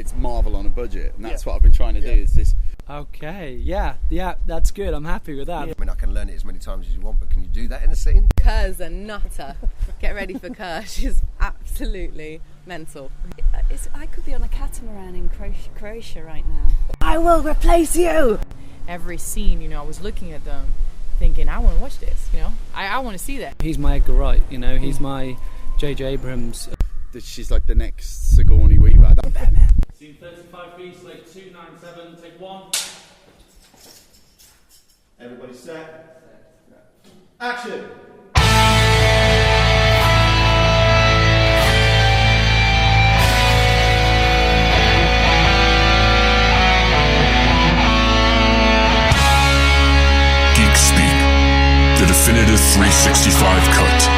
it's Marvel on a budget, and that's what I've been trying to do. Is this? Okay, yeah, that's good. I'm happy with that. I mean, I can learn it as many times as you want, but can you do that in a scene? Ker's a nutter. Get ready for Ker. She's absolutely mental. I could be on a catamaran in Croatia right now. I will replace you! Every scene, you know, I was looking at them thinking, I want to watch this, you know? I want to see that. He's my Edgar Wright, you know, he's my J.J. Abrams. She's like the next Sigourney Weaver. Batman. Scene 35B, select 297, take one. Everybody set. Action! Geek Speak, the definitive 365 cut.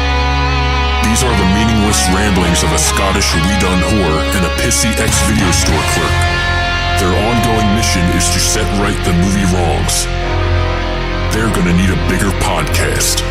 These are the meaningless ramblings of a Scottish redone whore and a pissy ex-video store clerk. Their ongoing mission is to set right the movie wrongs. They're gonna need a bigger podcast.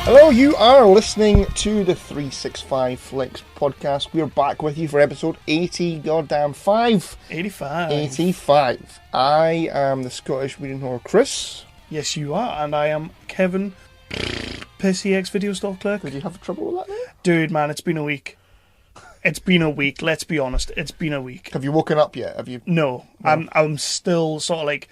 Hello, you are listening to the 365 Flicks podcast. We're back with you for episode 85. 85. I am the Scottish reading whore Chris. Yes, you are, and I am Kevin, pissy ex-video store clerk. Did you have trouble with that now? Dude, man, it's been a week. It's been a week, let's be honest. It's been a week. Have you woken up yet? Have you? No. I'm still sort of like,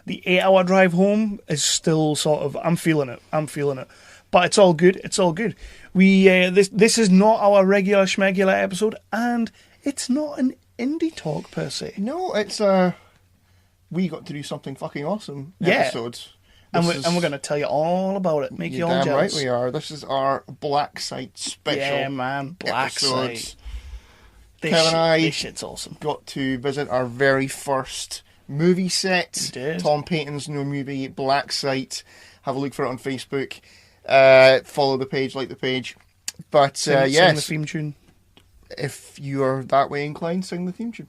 the 8-hour drive home is still sort of, I'm feeling it. But it's all good. We this is not our regular schmegular episode, and it's not an indie talk per se. No, it's we got to do something fucking awesome episodes. And we're going to tell you all about it. Make you all jealous. Right we are. This is our Black Site special. Yeah, man. Black Site. Kevin and I this shit's awesome. Got to visit our very first movie set. We did. Tom Paton's new movie, Black Site. Have a look for it on Facebook. Follow the page, like the page. But sing yes, the theme tune. If you are that way inclined, sing the theme tune.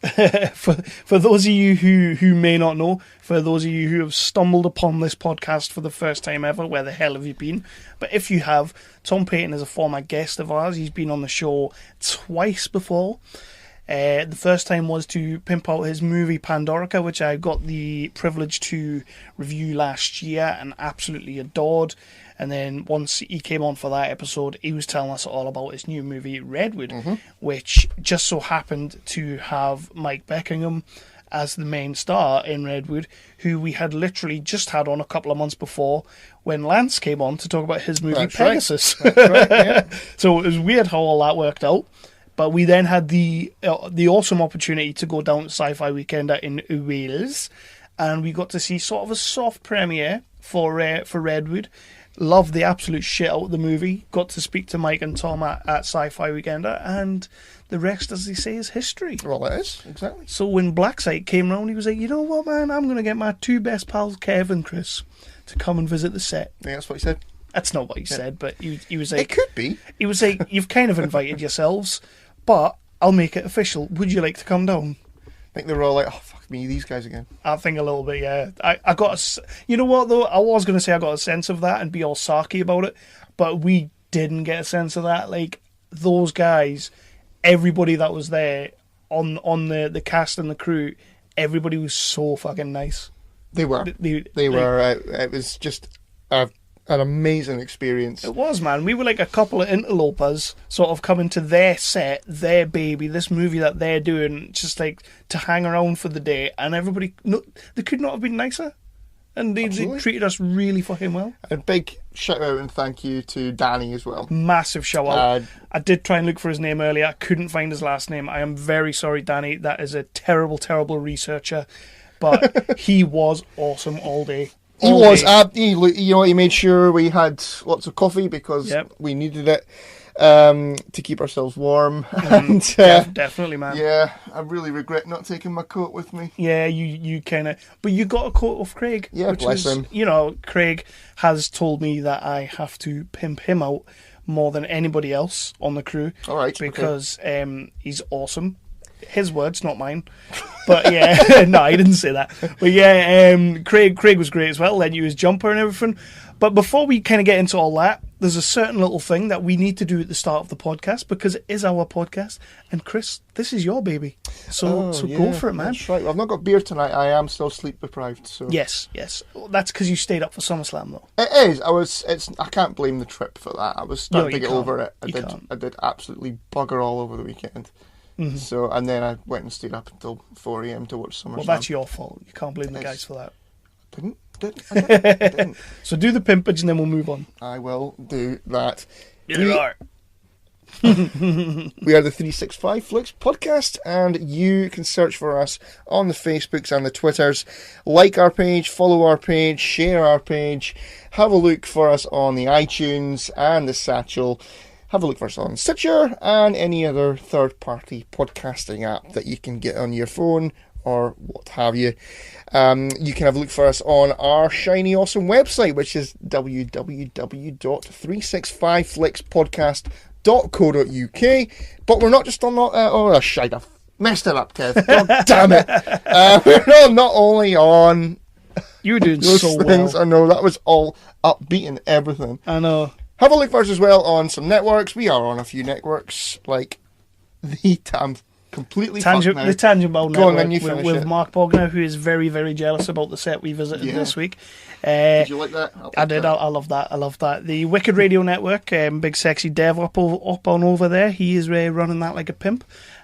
For those of you who may not know, for those of you who have stumbled upon this podcast for the first time ever, where the hell have you been? But if you have, Tom Paton is a former guest of ours. He's been on the show twice before. The first time was to pimp out his movie Pandorica, which I got the privilege to review last year and absolutely adored. And then once he came on for that episode, he was telling us all about his new movie Redwood, which just so happened to have Mike Beckingham as the main star in Redwood, who we had literally just had on a couple of months before when Lance came on to talk about his movie That's Pegasus. Right. That's right, yeah. So it was weird how all that worked out. But we then had the awesome opportunity to go down to Sci-Fi Weekender in Wales, and we got to see sort of a soft premiere for Redwood. Loved the absolute shit out of the movie. Got to speak to Mike and Tom at Sci-Fi Weekender, and the rest, as they say, is history. Well, it is, exactly. So when Black Site came round, he was like, you know what, man, I'm going to get my two best pals, Kev and Chris, to come and visit the set. Yeah, that's what he said. That's not what he said, but he was like... It could be. He was like, you've kind of invited yourselves, but I'll make it official. Would you like to come down? I think they were all like, oh, fuck me, these guys again. I think a little bit, yeah. I got a... You know what, though? I was going to say I got a sense of that and be all sarky about it, but we didn't get a sense of that. Like, those guys, everybody that was there on the cast and the crew, everybody was so fucking nice. They were. They were. It was just an amazing experience. It was, man. We were like a couple of interlopers sort of coming to their set, their baby, this movie that they're doing, just like to hang around for the day, and everybody, no, they could not have been nicer. And they treated us really fucking well. A big shout out and thank you to Danny as well. Massive shout out. I did try and look for his name earlier. I couldn't find his last name. I am very sorry, Danny. That is a terrible, terrible researcher. But he was awesome all day. He was. He made sure we had lots of coffee because we needed it to keep ourselves warm. And, definitely, man. Yeah, I really regret not taking my coat with me. Yeah, you kind of... But you got a coat off Craig. Yeah, bless him. You know, Craig has told me that I have to pimp him out more than anybody else on the crew. All right. Because he's awesome. His words, not mine. But yeah, no, he didn't say that. But yeah, Craig was great as well. Lent you his jumper and everything. But before we kind of get into all that, there's a certain little thing that we need to do at the start of the podcast because it is our podcast. And Kris, this is your baby, so go for it, man. That's right. Well, I've not got beer tonight. I am still sleep deprived. So Yes. That's because you stayed up for SummerSlam, though. it is. I can't blame the trip for that. I was starting to get over it. I did absolutely bugger all over the weekend. Mm-hmm. So, and then I went and stayed up until 4 a.m. to watch SummerSlam. Well, that's your fault. You can't blame the guys for that. I didn't. So do the pimpage and then we'll move on. I will do that. You are. We are the 365 Flicks podcast, and you can search for us on the Facebooks and the Twitters. Like our page, follow our page, share our page. Have a look for us on the iTunes and the Satchel. Have a look for us on Stitcher and any other third-party podcasting app that you can get on your phone or what have you. You can have a look for us on our shiny awesome website, which is www.365flickspodcast.co.uk. But we're not just on that. Oh, shite, I've messed it up, Kev. God damn it. We're not only on You're doing those so things. well. I know, that was all upbeat and everything. I know. Have a look for us as well on some networks. We are on a few networks, like the completely Tangent Ball Go on, Network then you finish with it. Mark Bogner, who is very, very jealous about the set we visited this week. Did you like that? I did. I love that. I love that. The Wicked Radio Network, big sexy Dev up on over there. He is running that like a pimp.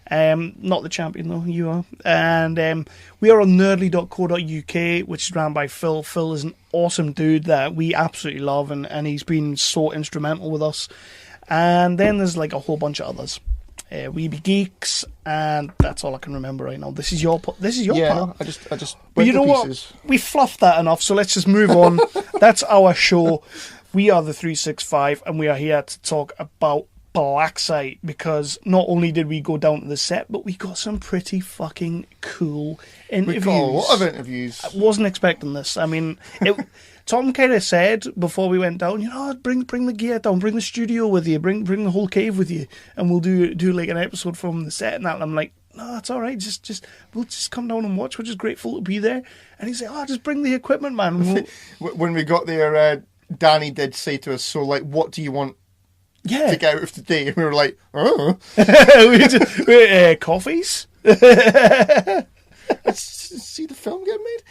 Not the champion though, you are. And we are on nerdly.co.uk, which is run by Phil. Phil is an awesome dude that we absolutely love, and he's been so instrumental with us. And then there's like a whole bunch of others. We Be Geeks, and that's all I can remember right now. This is your part. No, I just. But you know what? We fluffed that enough, so let's just move on. That's our show. We are the 365, and we are here to talk about Black Site, because not only did we go down to the set, but we got some pretty fucking cool interviews. We got a lot of interviews. I wasn't expecting this. I mean, Tom kind of said before we went down, bring the gear down, bring the studio with you, bring the whole cave with you, and we'll do like an episode from the set and that. And I'm like, no, that's all right. We'll just come down and watch. We're just grateful to be there. And he's like, just bring the equipment, man. When we got there, Danny did say to us, so like, what do you want to get out of today? And we were like, oh. Coffees? See the film get made?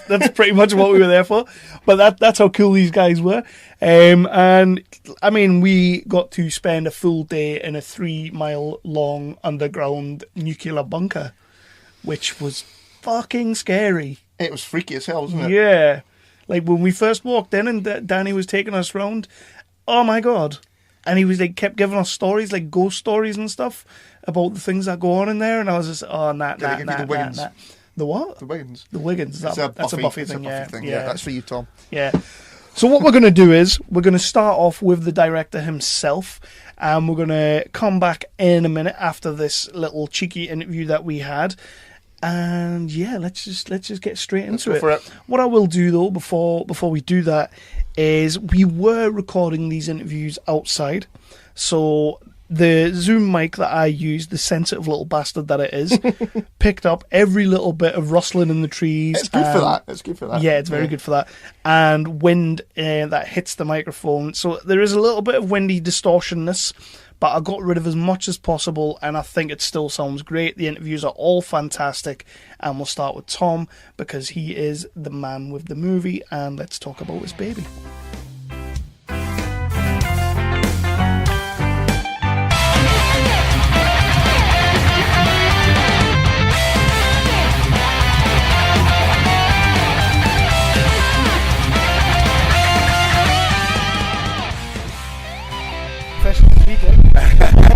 That's pretty much what we were there for. But that's how cool these guys were. And I mean, we got to spend a full day in a 3-mile long underground nuclear bunker, which was fucking scary. It was freaky as hell, wasn't it? Yeah. Like when we first walked in and Danny was taking us round, oh my God. And he was like, kept giving us stories, like ghost stories and stuff about the things that go on in there. And I was just, nah. The what? The Wiggins. The Wiggins. That's a Buffy thing, yeah. That's for you, Tom. Yeah. So what we're going to do is we're going to start off with the director himself, and we're going to come back in a minute after this little cheeky interview that we had. And yeah, let's just get straight into it. For it. What I will do though before we do that is we were recording these interviews outside, so the Zoom mic that I used, the sensitive little bastard that it is, picked up every little bit of rustling in the trees. It's good for that. Yeah, it's very good for that. And wind that hits the microphone. So there is a little bit of windy distortionness, but I got rid of as much as possible, and I think it still sounds great. The interviews are all fantastic, and we'll start with Tom, because he is the man with the movie, and let's talk about his baby.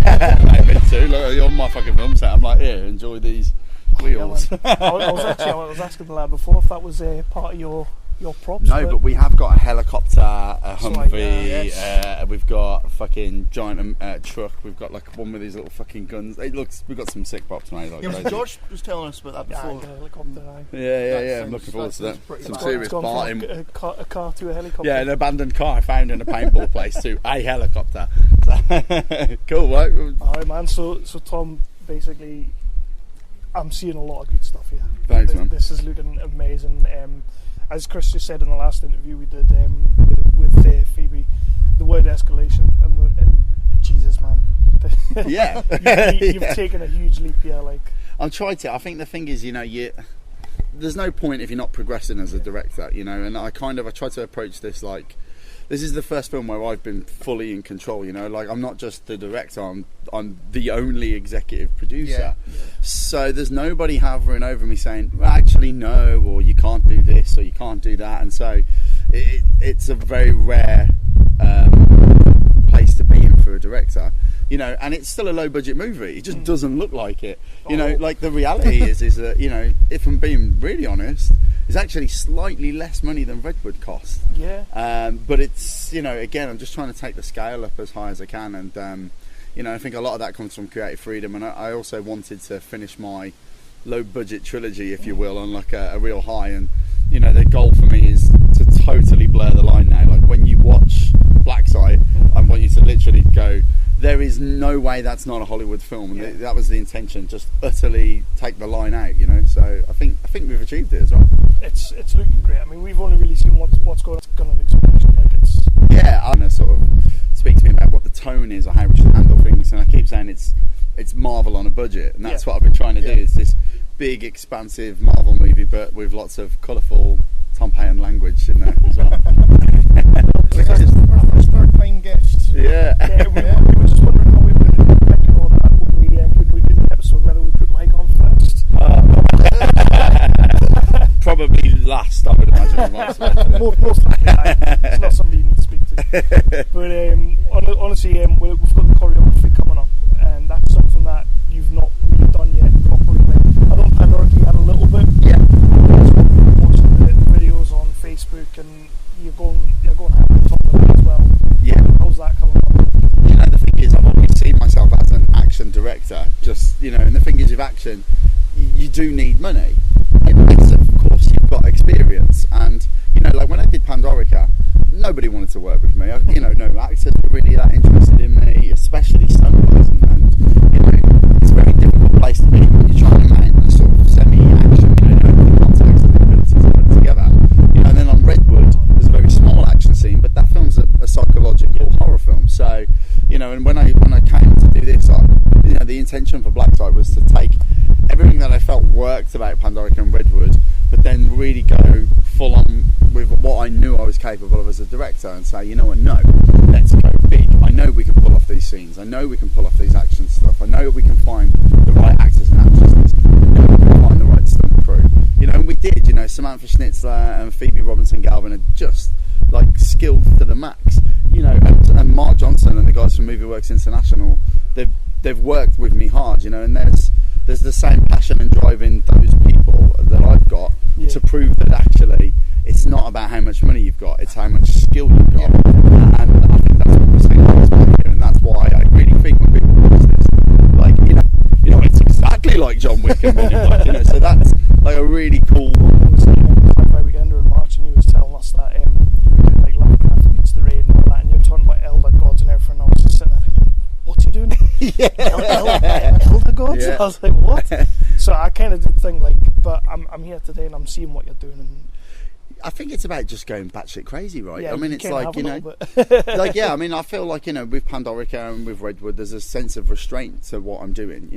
I've been too. Look, you're on my fucking film set. I'm like, here, enjoy these wheels. I was asking the lad before if that was part of your props. No, but we have got a helicopter, a Humvee, yes. We've got a fucking giant truck. We've got like one with these little fucking guns. We've got some sick props, mate. Like, George was telling us about that before. Yeah. I'm looking forward to that. Some serious parting. A car to a helicopter. Yeah, an abandoned car I found in a paintball place to a helicopter. Cool, right? Alright, man. So Tom, basically, I'm seeing a lot of good stuff here. Thanks, man. This is looking amazing. As Kris just said in the last interview we did with Phoebe, the word Yeah. You've taken a huge leap here, like. I've tried to. I think the thing is, there's no point if you're not progressing as a director, and I try to approach this like, this is the first film where I've been fully in control, like I'm not just the director, I'm the only executive producer. Yeah. So there's nobody hovering over me saying, well, actually no, or you can't do this or you can't do that. And so it's a very rare place to be in for a director, and it's still a low budget movie. It just doesn't look like it. Like the reality is that, if I'm being really honest, it's actually slightly less money than Redwood cost. Yeah. But it's, again, I'm just trying to take the scale up as high as I can. And, I think a lot of that comes from creative freedom. And I also wanted to finish my low budget trilogy, if you will, on like a real high. And, the goal for me is to totally blur the line now. Like when you watch Black Site, I want you to literally go, there is no way that's not a Hollywood film, and that was the intention. Just utterly take the line out, So I think we've achieved it as well. It's looking great. I mean, we've only really seen what's going on in explosion. Like it's. Yeah, I'm gonna sort of speak to me about what the tone is or how we should handle things, and I keep saying it's Marvel on a budget, and that's what I've been trying to do. It's this big, expansive Marvel movie, but with lots of colourful Tom Paton language in there as well. First time guest. Yeah. We were just wondering how we were going to make all that when we did an episode, whether we put Mike on first. Probably last, I would imagine. Most likely, it's not somebody you need to speak to. But honestly, we've got the choreography coming up, and that's something that you've not really done yet properly. Like, I know Pandorica had a little bit. Yeah. Watching the videos on Facebook, and you're going half on top of it as well. Yeah. How's that coming up? The thing is, I've always seen myself as an action director. Just, and the thing is, with action, you do need money. Unless, of course, you've got experience. And, like when I did Pandorica, nobody wanted to work with me. No actors were really that interested in me, especially stunt-wise. And, it's a very difficult place to be when you're trying to mount a sort of semi-action, no context and the ability to put it together. And then on Redwood, there's a very small action scene, but that film's a psychological horror film. So, and when I came to do this, the intention for Black Site was to take everything that I felt worked about Pandorica and Redwood, but then really go full on with what I knew I was capable of as a director and say, no, let's go big. I know we can pull off these scenes. I know we can pull off these action stuff. I know we can find the right actors and actresses. I know we can find the right stunt crew. And we did. Samantha Schnitzler and Pheobe Robinson-Galvin are just like skilled to the max. And Mark Johnson and the guys from MovieWorks International, they've worked with me hard. And there's the same passion and drive in those people that I've got to prove that actually it's not about how much money you've got, it's how much skill you've got. And I think that's what we're saying here, and that's why I really think when people watch this, like, it's exactly like John Wick and Men in Black, so that's like a really cool. I was by Weekender in March, and he was telling us that you were doing like Lovecraft meets the Raid and all that, and you're talking about elder gods and everything. I was just sitting there thinking, what's he doing? Elder gods? Yeah. I was like, what? So I kind of did think like, but I'm here today and I'm seeing what you're doing. And I think it's about just going batshit crazy, right? Yeah, I mean, it's like, I mean, I feel like, with Pandorica and with Redwood, there's a sense of restraint to what I'm doing,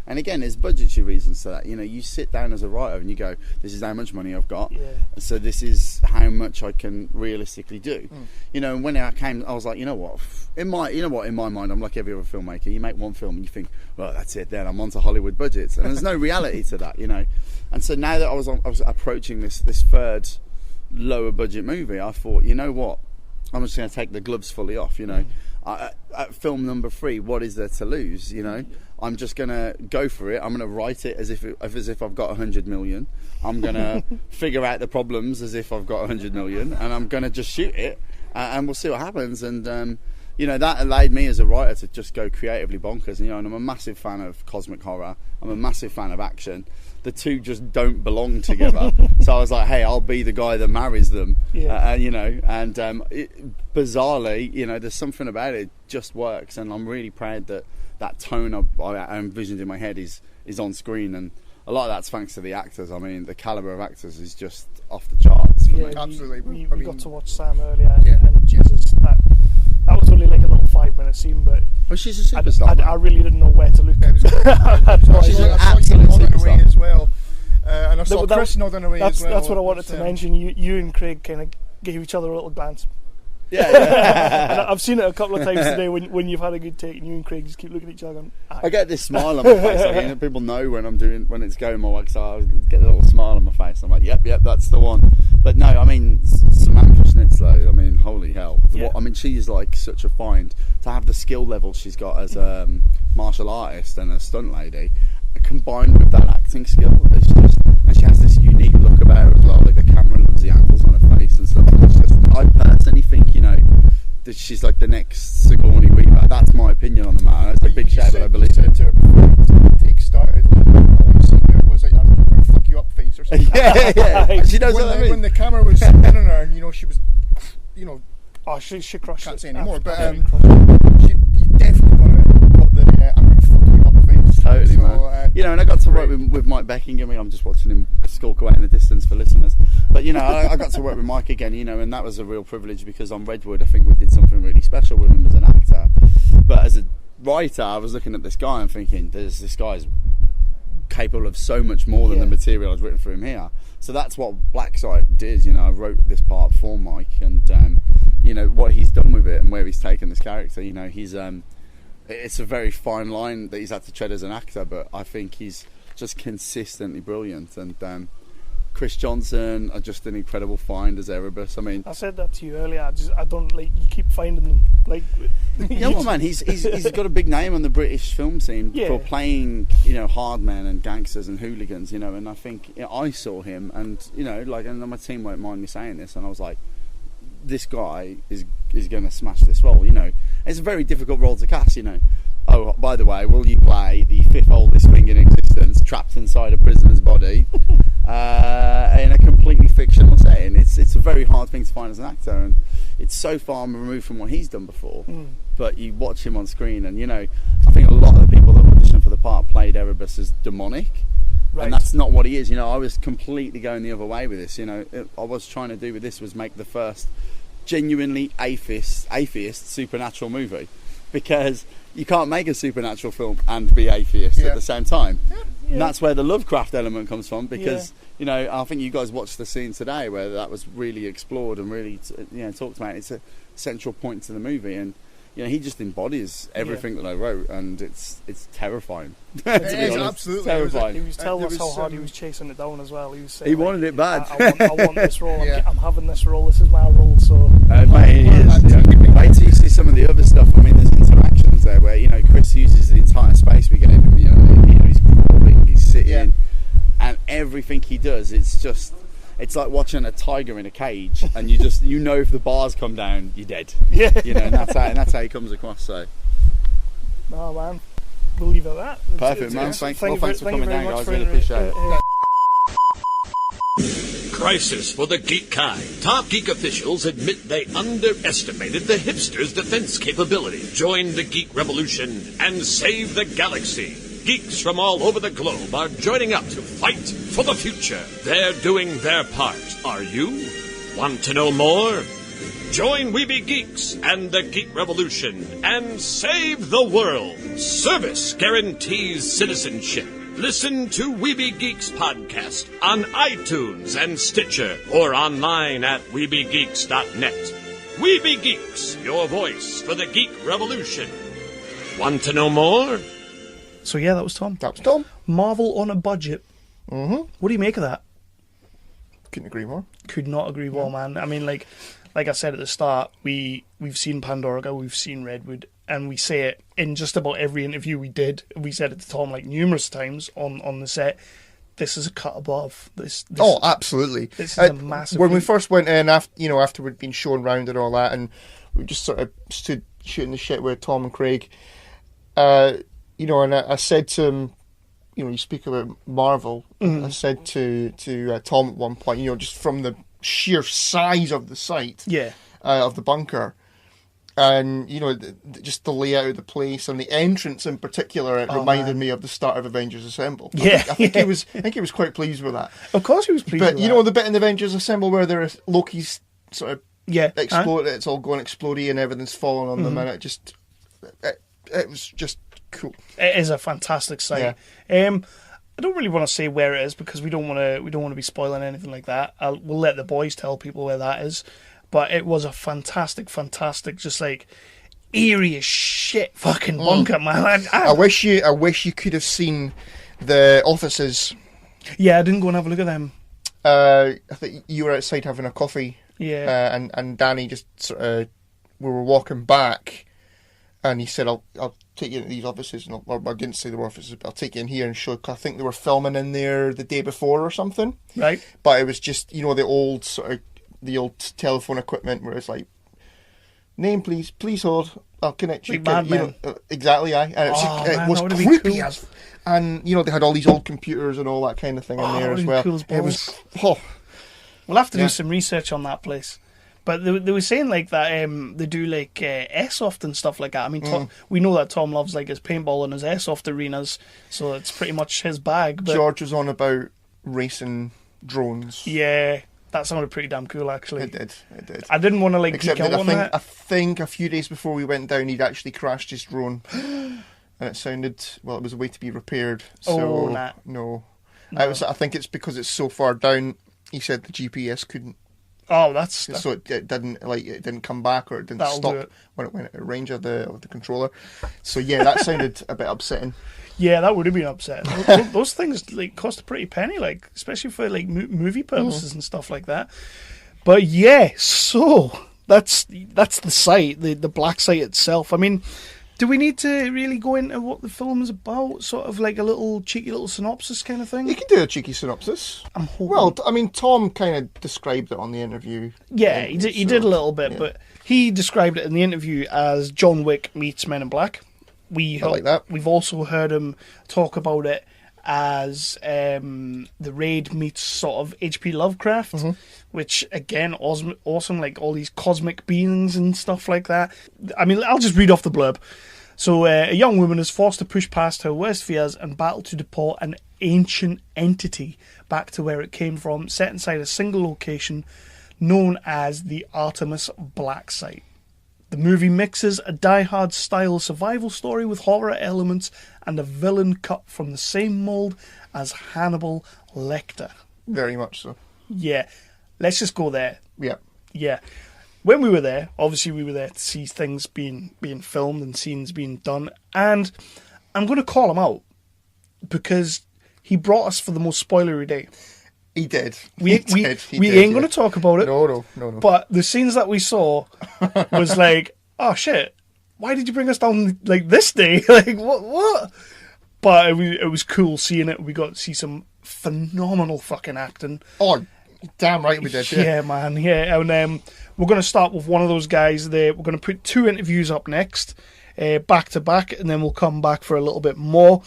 And again, there's budgetary reasons to that. You sit down as a writer and you go, this is how much money I've got. Yeah. So this is how much I can realistically do. And when I came, I was like, what? In my mind, I'm like every other filmmaker. You make one film and you think, well, that's it then. I'm onto Hollywood budgets. And there's no reality to that, And so now that I was approaching this third lower budget movie, I thought, what, I'm just going to take the gloves fully off. At film number 3, what is there to lose? I'm just going to go for it. I'm going to write it as if I've got 100 million. I'm going to figure out the problems as if I've got 100 million, and I'm going to just shoot it, and we'll see what happens. And that allowed me as a writer to just go creatively bonkers. And I'm a massive fan of cosmic horror. I'm a massive fan of action. The two just don't belong together. So I was like, hey, I'll be the guy that marries them. Yeah. Bizarrely, there's something about it just works, and I'm really proud that tone I envisioned in my head is on screen, and a lot of that's thanks to the actors. I mean, the calibre of actors is just off the charts. Yeah, absolutely. We got to watch Sam earlier, and Jesus, that was only like a little 5-minute scene, but Oh, she's a superstar. I really didn't know where to look. She's an absolute superstar as well. And I saw Kris nodding away as well. That's what I wanted to mention. You and Craig kind of gave each other a little glance. Yeah. And I've seen it a couple of times today when you've had a good take and you and Craig just keep looking at each other going, I get this smile on my face. I mean, people know when it's going my way, so I get a little smile on my face. I'm like, yep, that's the one. But no, I mean, Samantha Schnitzler, I mean, holy hell. Yeah. I mean, she's like such a find. To have the skill level she's got as a martial artist and a stunt lady, combined with that acting skill, and she has this unique look about her as well. Like the camera loves the angles on her face and stuff. I personally think, that she's like the next Sigourney Weaver. That's my opinion on the matter. It's a big shout, but I believe it. Take started. Was like a fuck you up face or something. yeah. She knows what I mean. When the camera was in on her, she was, oh, she crushed. Can't say anymore, but she definitely got the I'm gonna fuck you up face. Totally, man. And I got to work with Mike Beckingham. I'm just watching him skulk away in the distance for listeners. But I got to work with Mike again. And that was a real privilege because on Redwood, I think we did something really special with him as an actor. But as a writer, I was looking at this guy and thinking, this guy's capable of so much more than the material I'd written for him here. So that's what Black Site did. I wrote this part for Mike, and what he's done with it and where he's taken this character. He's it's a very fine line that he's had to tread as an actor, but I think he's just consistently brilliant. And Kris Johnson are just an incredible find as Erebus. I mean, I said that to you earlier. I don't like you keep finding them like. Yeah, well, man, he's got a big name on the British film scene for playing hard men and gangsters and hooligans. And I think I saw him, and and my team won't mind me saying this, and I was like, this guy is going to smash this role. It's a very difficult role to cast. Oh, by the way, will you play the fifth oldest thing in existence, trapped inside a prisoner's body, in a completely fictional setting? It's a very hard thing to find as an actor, and it's so far removed from what he's done before. But you watch him on screen, and I think a lot of the people that auditioned for the part played Erebus as demonic. Right. And that's not what he is. I was completely going the other way with this. I was trying to do with this was make the first genuinely atheist supernatural movie, because you can't make a supernatural film and be atheist at the same time. And that's where the Lovecraft element comes from, because I think you guys watched the scene today where that was really explored and really talked about. It's a central point to the movie, and he just embodies everything that I wrote, and it's terrifying. It is absolutely terrifying. He was telling us how hard he was chasing it down as well. He was saying he wanted it bad. I want this role. I'm having this role. This is my role. So mate, he is. Wait till you see some of the other stuff. I mean, there's interactions there where Kris uses the entire space we gave him. He's crawling, he's sitting, and everything he does, it's like watching a tiger in a cage, and you know if the bars come down, you're dead. Yeah. And that's how he comes across. So. No, man, we'll leave it at that. Perfect, man. Thanks for coming down, guys. Really appreciate it. Crisis for the geek kind. Top geek officials admit they underestimated the hipsters' defense capability. Join the geek revolution and save the galaxy. Geeks from all over the globe are joining up to fight for the future. They're doing their part. Are you? Want to know more? Join We Be Geeks and the Geek Revolution and save the world. Service guarantees citizenship. Listen to We Be Geeks podcast on iTunes and Stitcher, or online at webegeeks.net. We Be Geeks, your voice for the Geek Revolution. Want to know more? So yeah, that was Tom. Marvel on a budget. Mm-hmm. What do you make of that? Couldn't agree more. Could not agree more, man. I mean, like I said at the start, we've seen Pandorica, we've seen Redwood, and we say it in just about every interview we did. We said it to Tom numerous times on the set. This is a cut above. This oh, absolutely. This is a massive. When we first went in, after we'd been shown round and all that, and we just sort of stood shooting the shit with Tom and Craig. And I said to him, you speak about Marvel. I said to Tom at one point, just from the sheer size of the site, of the bunker, and just the layout of the place and the entrance in particular, it reminded me of the start of Avengers Assemble. I think he was quite pleased with that. Of course, he was pleased. But with that. The bit in Avengers Assemble where there is Loki's sort of explode, it's all going explodey and everything's falling on them, and it just. just cool. It is a fantastic site. Yeah. I don't really want to say where it is because we don't want to be spoiling anything like that. We'll let the boys tell people where that is. But it was a fantastic, just like eerie as shit fucking bunker, man. I wish you could have seen the offices. Yeah, I didn't go and have a look at them. I think you were outside having a coffee. Yeah. And Danny just sort of, we were walking back, and he said, "I'll take you into these offices," and I didn't say the offices, but I'll take you in here and show. I think they were filming in there the day before or something. Right. But it was just the old telephone equipment where it's like, name please hold, I'll connect you. Exactly, aye. And it was creepy cool. as, and they had all these old computers and all that kind of thing in there as well. Cool as it was. We'll have to do some research on that place. But they were saying like that they do like airsoft and stuff like that. I mean, we know that Tom loves like his paintball and his airsoft arenas, so it's pretty much his bag. But George was on about racing drones. Yeah, that sounded pretty damn cool, actually. It did. I didn't want to like geek out on that. I think a few days before we went down, he'd actually crashed his drone, and it sounded it was a way to be repaired. So no. I think it's because it's so far down. He said the GPS couldn't. Oh, so it didn't come back, or it didn't stop when it went out of range of the controller. So yeah, that sounded a bit upsetting. Yeah, that would have been upsetting. Those things like cost a pretty penny, like especially for like movie purposes and stuff like that. But yeah, so that's the site, the black site itself. I mean, do we need to really go into what the film is about? Sort of like a cheeky little synopsis kind of thing? You can do a cheeky synopsis. I'm hoping. Well, I mean, Tom kind of described it on the interview. Yeah, he did a little bit, but he described it in the interview as John Wick meets Men in Black. I like that. We've also heard him talk about it as The Raid meets sort of H.P. Lovecraft, which again, awesome, like all these cosmic beings and stuff like that. I mean, I'll just read off the blurb. So, a young woman is forced to push past her worst fears and battle to deport an ancient entity back to where it came from, set inside a single location known as the Artemis Black Site. The movie mixes a die-hard style survival story with horror elements and a villain cut from the same mould as Hannibal Lecter. Very much so. Yeah. Let's just go there. Yeah. Yeah. When we were there, obviously we were there to see things being filmed and scenes being done. And I'm going to call him out because he brought us for the most spoilery day. He did. We ain't going to talk about it. No. But the scenes that we saw was like, oh shit, why did you bring us down like this day? Like what? But it was cool seeing it. We got to see some phenomenal fucking acting. Oh, damn right we did. Yeah, man. Yeah, and we're going to start with one of those guys there. We're going to put 2 interviews up next, back to back, and then we'll come back for a little bit more.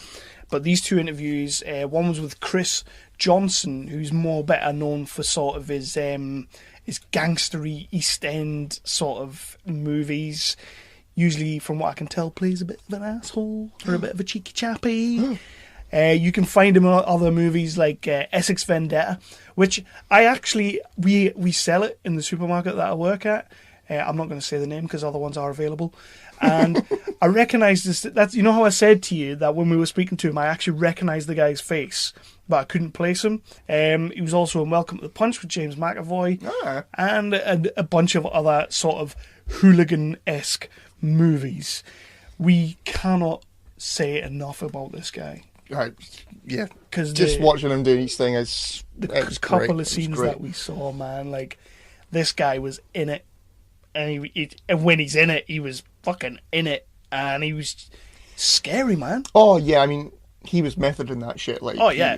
But these 2 interviews, one was with Kris Johnson, who's more better known for sort of his gangstery East End sort of movies. Usually, from what I can tell, plays a bit of an asshole or a bit of a cheeky chappy. You can find him in other movies like Essex Vendetta, which we sell it in the supermarket that I work at. I'm not going to say the name because other ones are available. And I recognised this. That's, you know how I said to you that when we were speaking to him, I actually recognised the guy's face, but I couldn't place him. He was also in Welcome to the Punch with James McAvoy, and a bunch of other sort of hooligan-esque movies. We cannot say enough about this guy. Yeah, because just watching him doing each thing is the couple of scenes that we saw, man. Like, this guy was in it, and and when he's in it, he was fucking in it, and he was scary, man. Oh yeah, I mean, he was method in that shit. Like, oh yeah,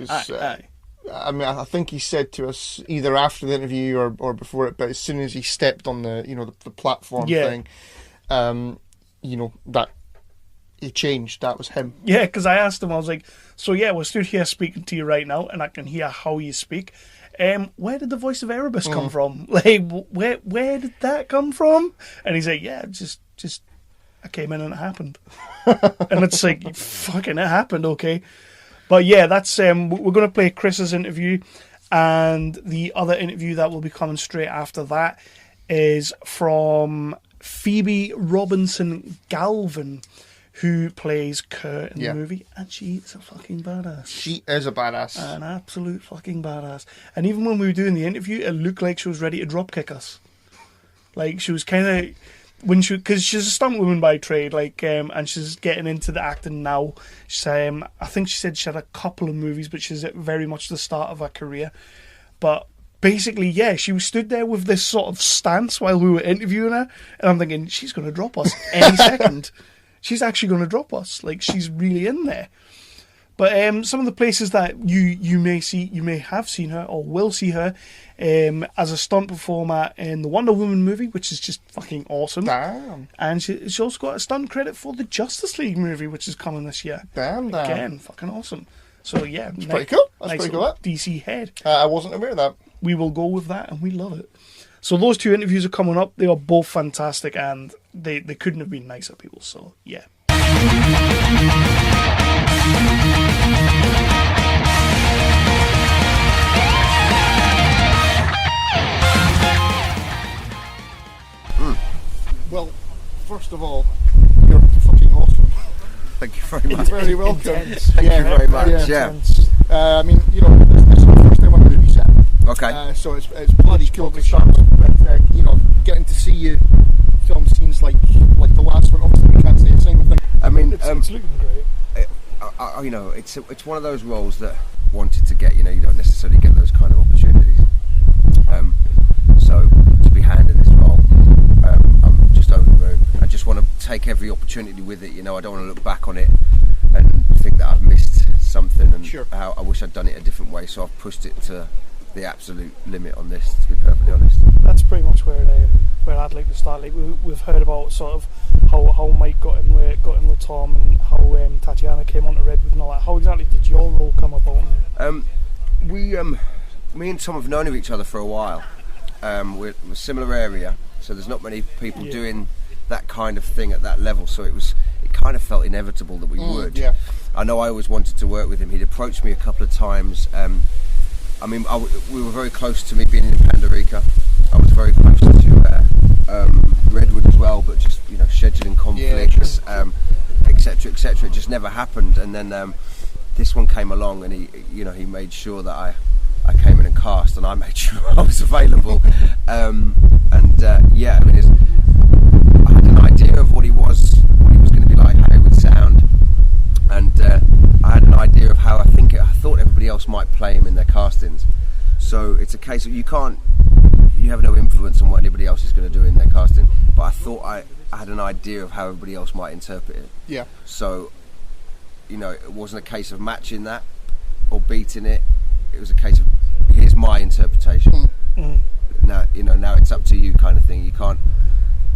I mean, I think he said to us either after the interview or before it, but as soon as he stepped on the platform thing, that he changed. That was him. Yeah, because I asked him, I was like, so yeah, we're stood here speaking to you right now, and I can hear how you speak. Where did the voice of Erebus come from? Like, where did that come from? And he's like, yeah, just I came in and it happened. And it's like, fucking, it happened, okay. But yeah, that's we're going to play Kris's interview, and the other interview that will be coming straight after that is from Pheobe Robinson-Galvin, who plays Kurt in the movie, and she is a fucking badass. She is a badass. An absolute fucking badass. And even when we were doing the interview, it looked like she was ready to drop kick us. Like, she was kind of... because she's a stunt woman by trade, like, and she's getting into the acting now. She's, I think she said she had a couple of movies, but she's at very much the start of her career. But basically, yeah, she was stood there with this sort of stance while we were interviewing her, and I'm thinking, she's going to drop us any second. She's actually going to drop us. Like, she's really in there. But some of the places that you may have seen her or will see her as a stunt performer in the Wonder Woman movie, which is just fucking awesome. Damn. And she also got a stunt credit for the Justice League movie, which is coming this year. Damn. Again, fucking awesome. So yeah, it's pretty cool. That's nice pretty cool. DC head. I wasn't aware of that. We will go with that, and we love it. So those two interviews are coming up. They are both fantastic, and they couldn't have been nicer people. So yeah. Well, first of all, you're fucking awesome. Thank you very much. You're very welcome. Thank you very much. Yeah. I mean, you know, this is the first time on the movie set. Okay. So it's bloody cool to start with. But, you know, getting to see you film scenes like the last one, obviously we can't say the same thing. I mean, it's looking great. You know, it's one of those roles that wanted to get. You know, you don't necessarily get those kind of opportunities. So to be handed this role, I'm just over the moon. I just want to take every opportunity with it. You know, I don't want to look back on it and think that I've missed something and how I wish I'd done it a different way. So I've pushed it to the absolute limit on this, to be perfectly honest. That's pretty much where I'd like to start. Like we've heard about sort of how Mike got in with Tom and how Tatiana came onto Redwood and all that. How exactly did your role come about? Me and Tom have known of each other for a while. We're a similar area, so there's not many people doing that kind of thing at that level. So it kind of felt inevitable that we would. Yeah. I know I always wanted to work with him. He'd approached me a couple of times. I mean, we were very close to me being in Pandorica. I was very close to Redwood as well, but just, you know, scheduling conflicts, etc., etc. It just never happened. And then this one came along, and he made sure that I came in and cast, and I made sure I was available. I mean, I had an idea of what he was going to be like, how he would sound, and I had an idea of how I thought everybody else might play him in their castings. So it's a case of you have no influence on what anybody else is going to do in their casting, but I thought I had an idea of how everybody else might interpret it. Yeah. So, you know, it wasn't a case of matching that or beating it. It was a case of, here's my interpretation. Now, you know, now it's up to you, kind of thing. You can't.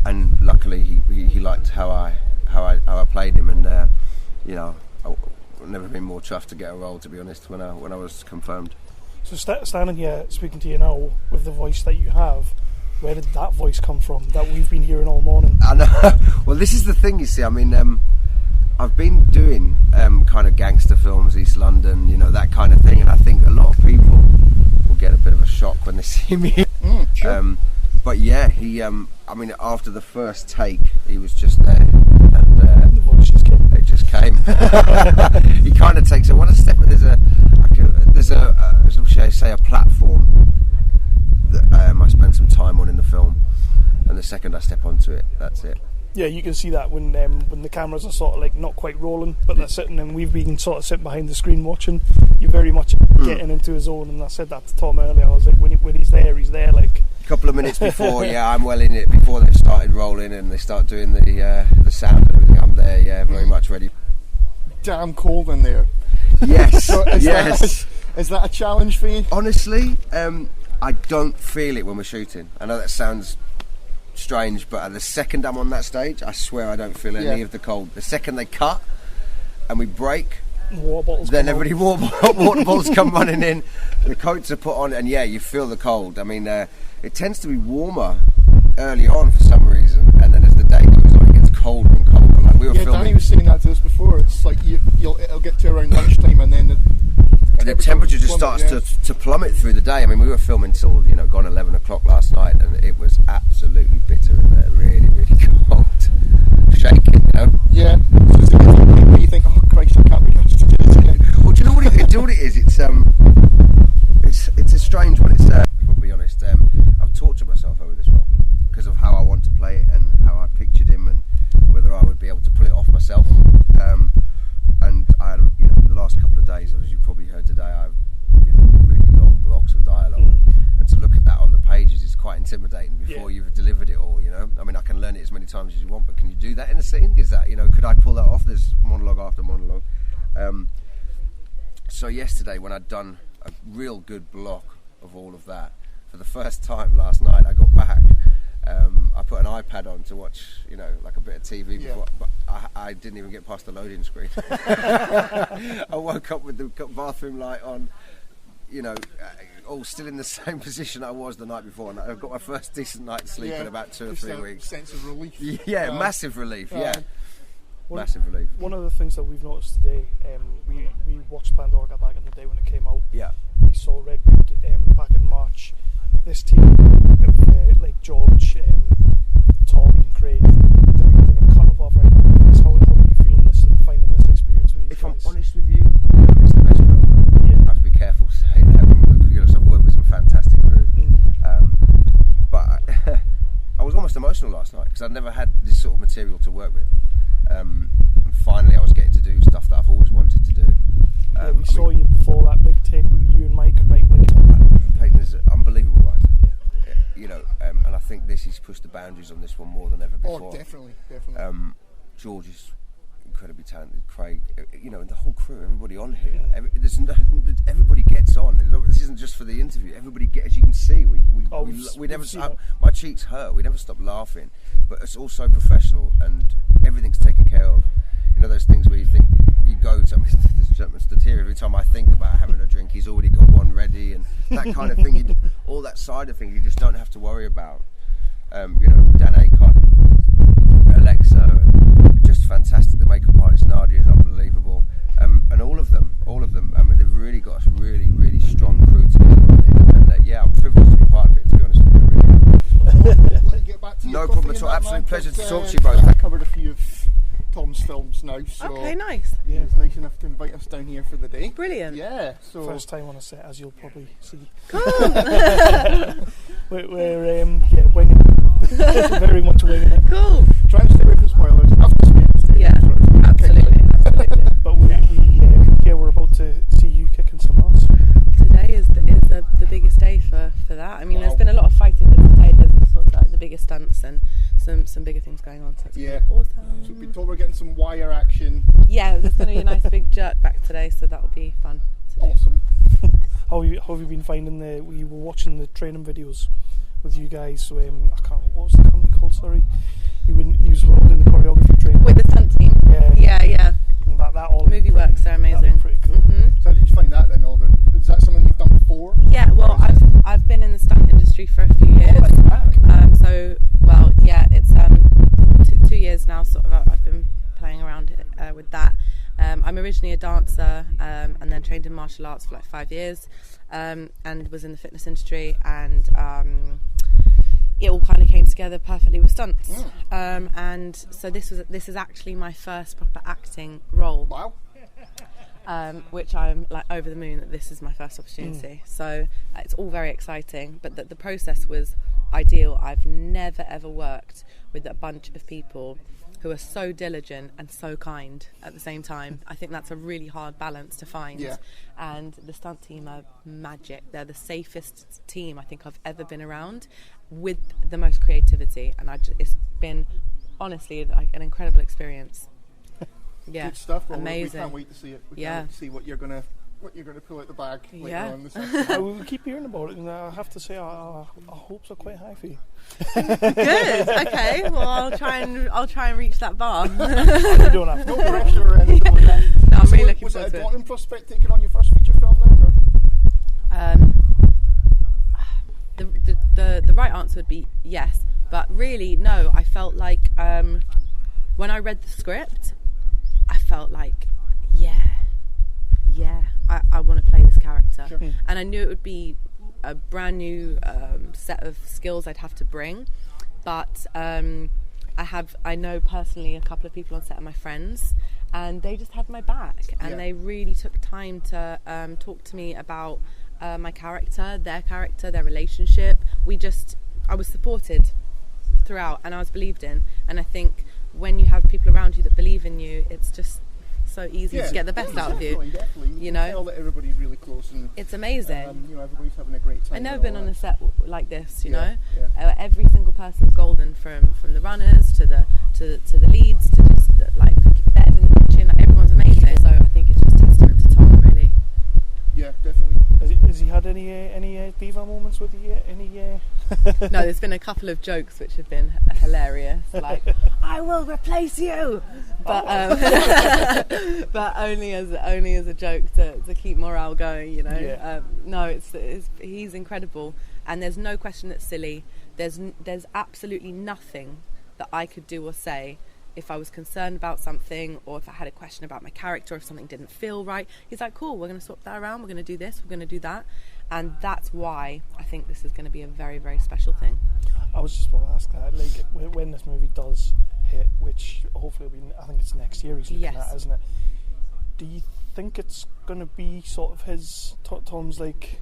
And luckily, he liked how I played him, and you know, I've never been more chuffed to get a role, to be honest. When I was confirmed. So standing here speaking to you now with the voice that you have, where did that voice come from that we've been hearing all morning? I know. Well, this is the thing, you see. I mean, I've been doing kind of gangster films, East London, you know, that kind of thing, and I think a lot of people will get a bit of a shock when they see me. Sure. But yeah, he. I mean, after the first take, he was just there, and the voice just came. It just came. He kind of takes it one step. There's a platform that I spend some time on in the film, and the second I step onto it, that's it. Yeah, you can see that when the cameras are sort of like not quite rolling, but they're sitting, and we've been sort of sitting behind the screen watching. You're very much getting into his own, and I said that to Tom earlier. I was like, when he's there, like. A couple of minutes before, I'm well in it. Before they've started rolling and they start doing the sound and everything, I'm there, very much ready. Damn cold in there. Yes, so is that a challenge for you? Honestly, I don't feel it when we're shooting. I know that sounds strange, but the second I'm on that stage, I swear I don't feel any of the cold. The second they cut and we break, water bottles then everybody water bottles come running in, the coats are put on, and you feel the cold. I mean, it tends to be warmer early on for some reason, and then as the day goes on, it gets colder and colder. Like we were filming. Danny was saying that to us before. It's like it'll get to around lunchtime, and then the temperature just starts to plummet through the day. I mean, we were filming till gone 11 o'clock last night, and it was absolutely bitter in there, really, really cold, shaking. Yeah. So much as you want, but can you do that in a scene? Is that, could I pull that off? There's monologue after monologue. So yesterday, when I'd done a real good block of all of that, for the first time last night, I got back. I put an iPad on to watch, like a bit of TV before, but I didn't even get past the loading screen. I woke up with the bathroom light on, all still in the same position I was the night before, and I've got my first decent night's sleep in about 2 or 3 weeks. Sense of relief. Yeah, massive relief. Massive relief. One of the things that we've noticed today, we watched Pandorica back in the day when it came out. Yeah. We saw Redwood back in March. This team of like George, Tom and Craig, they're a cut above right now. How are you feeling finding this experience with you If guys? I'm honest with you, it's the best film. I have to be careful saying that. I've worked with some fantastic crews. But I was almost emotional last night because I'd never had this sort of material to work with. And finally I was getting to do stuff that I've always wanted to do. We saw you before that big take with you and Mike, right? Peyton is an unbelievable writer. And I think he's pushed the boundaries on this one more than ever before. Oh, definitely. George is incredibly talented. Craig, and the whole crew, everybody on here. Everybody gets on. This isn't just for the interview. Everybody gets. As you can see, we never. My cheeks hurt. We never stop laughing. But it's all so professional, and everything's taken care of. Those things where you think you go to. This gentleman stood here. Every time I think about having a drink, he's already got one ready, and that kind of thing. All that side of things, you just don't have to worry about. Dan Acott, Alexa, and just fantastic. The makeup artist Nadia is unbelievable, and all of them. I mean, they've really got a really, really strong crew together. And I'm privileged to be part of it. To be honest with you, Let you get back to no problem at all. Absolute pleasure to talk to you both. I've covered a few of Tom's films now, so Okay, nice. yeah, it's nice enough to invite us down here for the day. Brilliant. Yeah, so First time on a set, as you'll probably see. Cool. we're winging it. Very much winging it. Cool. try and stay away from spoilers. Absolutely. But we're about to see you kicking some ass. Today is the biggest day for that. I mean, there's been a lot of fighting, but today there's sort of like the biggest stunts and some bigger things going on. So it's awesome. So we've been told we're getting some wire action. Yeah, there's going to be a nice big jerk back today, so that'll be fun to do. Awesome. How have you been finding we were watching the training videos with you guys, so what was the company called, sorry? You was in the choreography training. With the stunt team? Yeah. And that all movie works, they're amazing. Pretty cool. Mm-hmm. So how did you find that then? Is that something you've done before? Yeah, well, I've been in the stunt industry for a few years. It's 2 years now, sort of. I've been playing around with that. I'm originally a dancer and then trained in martial arts for like 5 years, and was in the fitness industry, and it all kind of came together perfectly with stunts. And so this is actually my first proper acting role. Wow. Which I'm like over the moon that this is my first opportunity. So it's all very exciting, but the process was ideal. I've never ever worked with a bunch of people who are so diligent and so kind at the same time. I think that's a really hard balance to find. Yeah. And the stunt team are magic. They're the safest team I think I've ever been around, with the most creativity, and it's been honestly like an incredible experience. Yeah, good stuff. Well, amazing. We can't wait to see it. We can't wait to see what you're gonna pull out the bag later on this afternoon. We keep hearing about it, and I have to say our hopes are quite high for you. Good. Okay. Well, I'll try and reach that bar. You don't have to. No pressure or anything like that. No, I'm really looking was forward it to a it. daunting prospect taking on your first feature film then? The right answer would be yes, but really no. I felt like when I read the script, I felt like I want to play this character. Sure. And I knew it would be a brand new set of skills I'd have to bring, but I know personally a couple of people on set are my friends, and they just had my back, and they really took time to talk to me about my character, their relationship. I was supported throughout, and I was believed in, and I think when you have people around you that believe in you, it's just so easy to get the best out of you. Definitely. You know, can tell that everybody's really close and it's amazing. You know, everybody's having a great time. I've never been on a set like this. You know, Yeah. every single person's golden, from the runners to the leads to just like Bev in the kitchen. Like, everyone's amazing. So I think it's just testament to Tom, really. Yeah, definitely. Has he had any diva moments with you? No, there's been a couple of jokes which have been hilarious, like "I will replace you," but but only as a joke to keep morale going, you know. Yeah. No, he's incredible, and there's no question that's silly. There's absolutely nothing that I could do or say if I was concerned about something, or if I had a question about my character, or if something didn't feel right. He's like, cool, we're going to swap that around, we're going to do this, we're going to do that. And that's why I think this is going to be a very, very special thing. I was just about to ask that, like, when this movie does hit, which hopefully will be, I think it's next year he's looking at, isn't it? Do you think it's going to be sort of his, Tom's, like,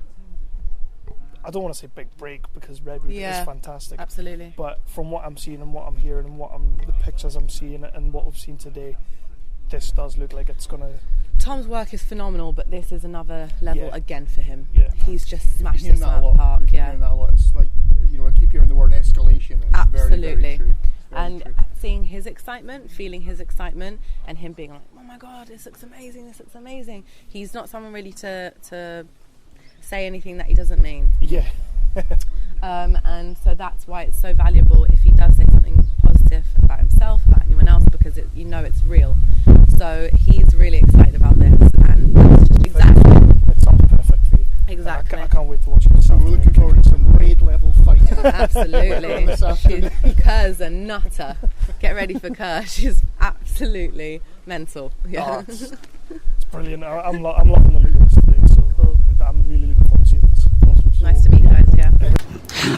I don't want to say big break, because Redwood is fantastic. Absolutely. But from what I'm seeing and what I'm hearing and the pictures I'm seeing and what we've seen today, this does look like it's going to... Tom's work is phenomenal, but this is another level again for him. Yeah. He's just smashed this out of the park. Hearing that a lot. It's like, you know, I keep hearing the word escalation. It's Absolutely. Very, very true. And seeing his excitement, feeling his excitement, and him being like, oh my God, this looks amazing, this looks amazing. He's not someone really to say anything that he doesn't mean. Yeah. And so that's why it's so valuable if he does say something positive about himself, about anyone else, because you know it's real. So he's really excited about this, and that's just exactly. It sounds perfect for you. Exactly. I can't wait to watch it. So we're looking forward to some raid level fighting. Absolutely. Kerr's a nutter. Get ready for Kerr. She's absolutely mental. Yeah. Oh, it's brilliant. I'm loving the look of this today, so cool. I'm really looking forward to seeing this. Nice to meet you guys, yeah.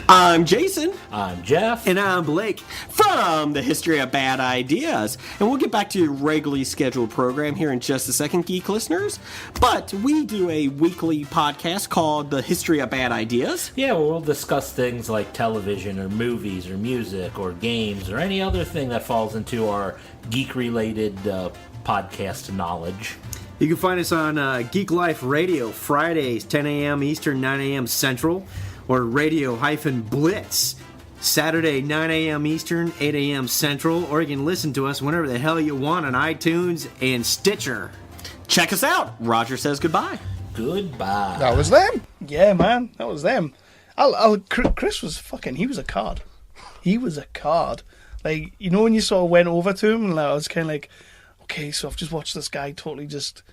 I'm Jason. I'm Jeff. And I'm Blake from the History of Bad Ideas. And we'll get back to your regularly scheduled program here in just a second, geek listeners. But we do a weekly podcast called The History of Bad Ideas. Yeah, well, we'll discuss things like television or movies or music or games or any other thing that falls into our geek-related podcast knowledge. You can find us on Geek Life Radio, Fridays, 10 a.m. Eastern, 9 a.m. Central, or Radio-Blitz, Saturday, 9 a.m. Eastern, 8 a.m. Central, or you can listen to us whenever the hell you want on iTunes and Stitcher. Check us out. Roger says goodbye. Goodbye. That was them. Yeah, man, that was them. Kris was he was a card. He was a card. Like, you know when you sort of went over to him, and like, I was kind of like, okay, so I've just watched this guy totally just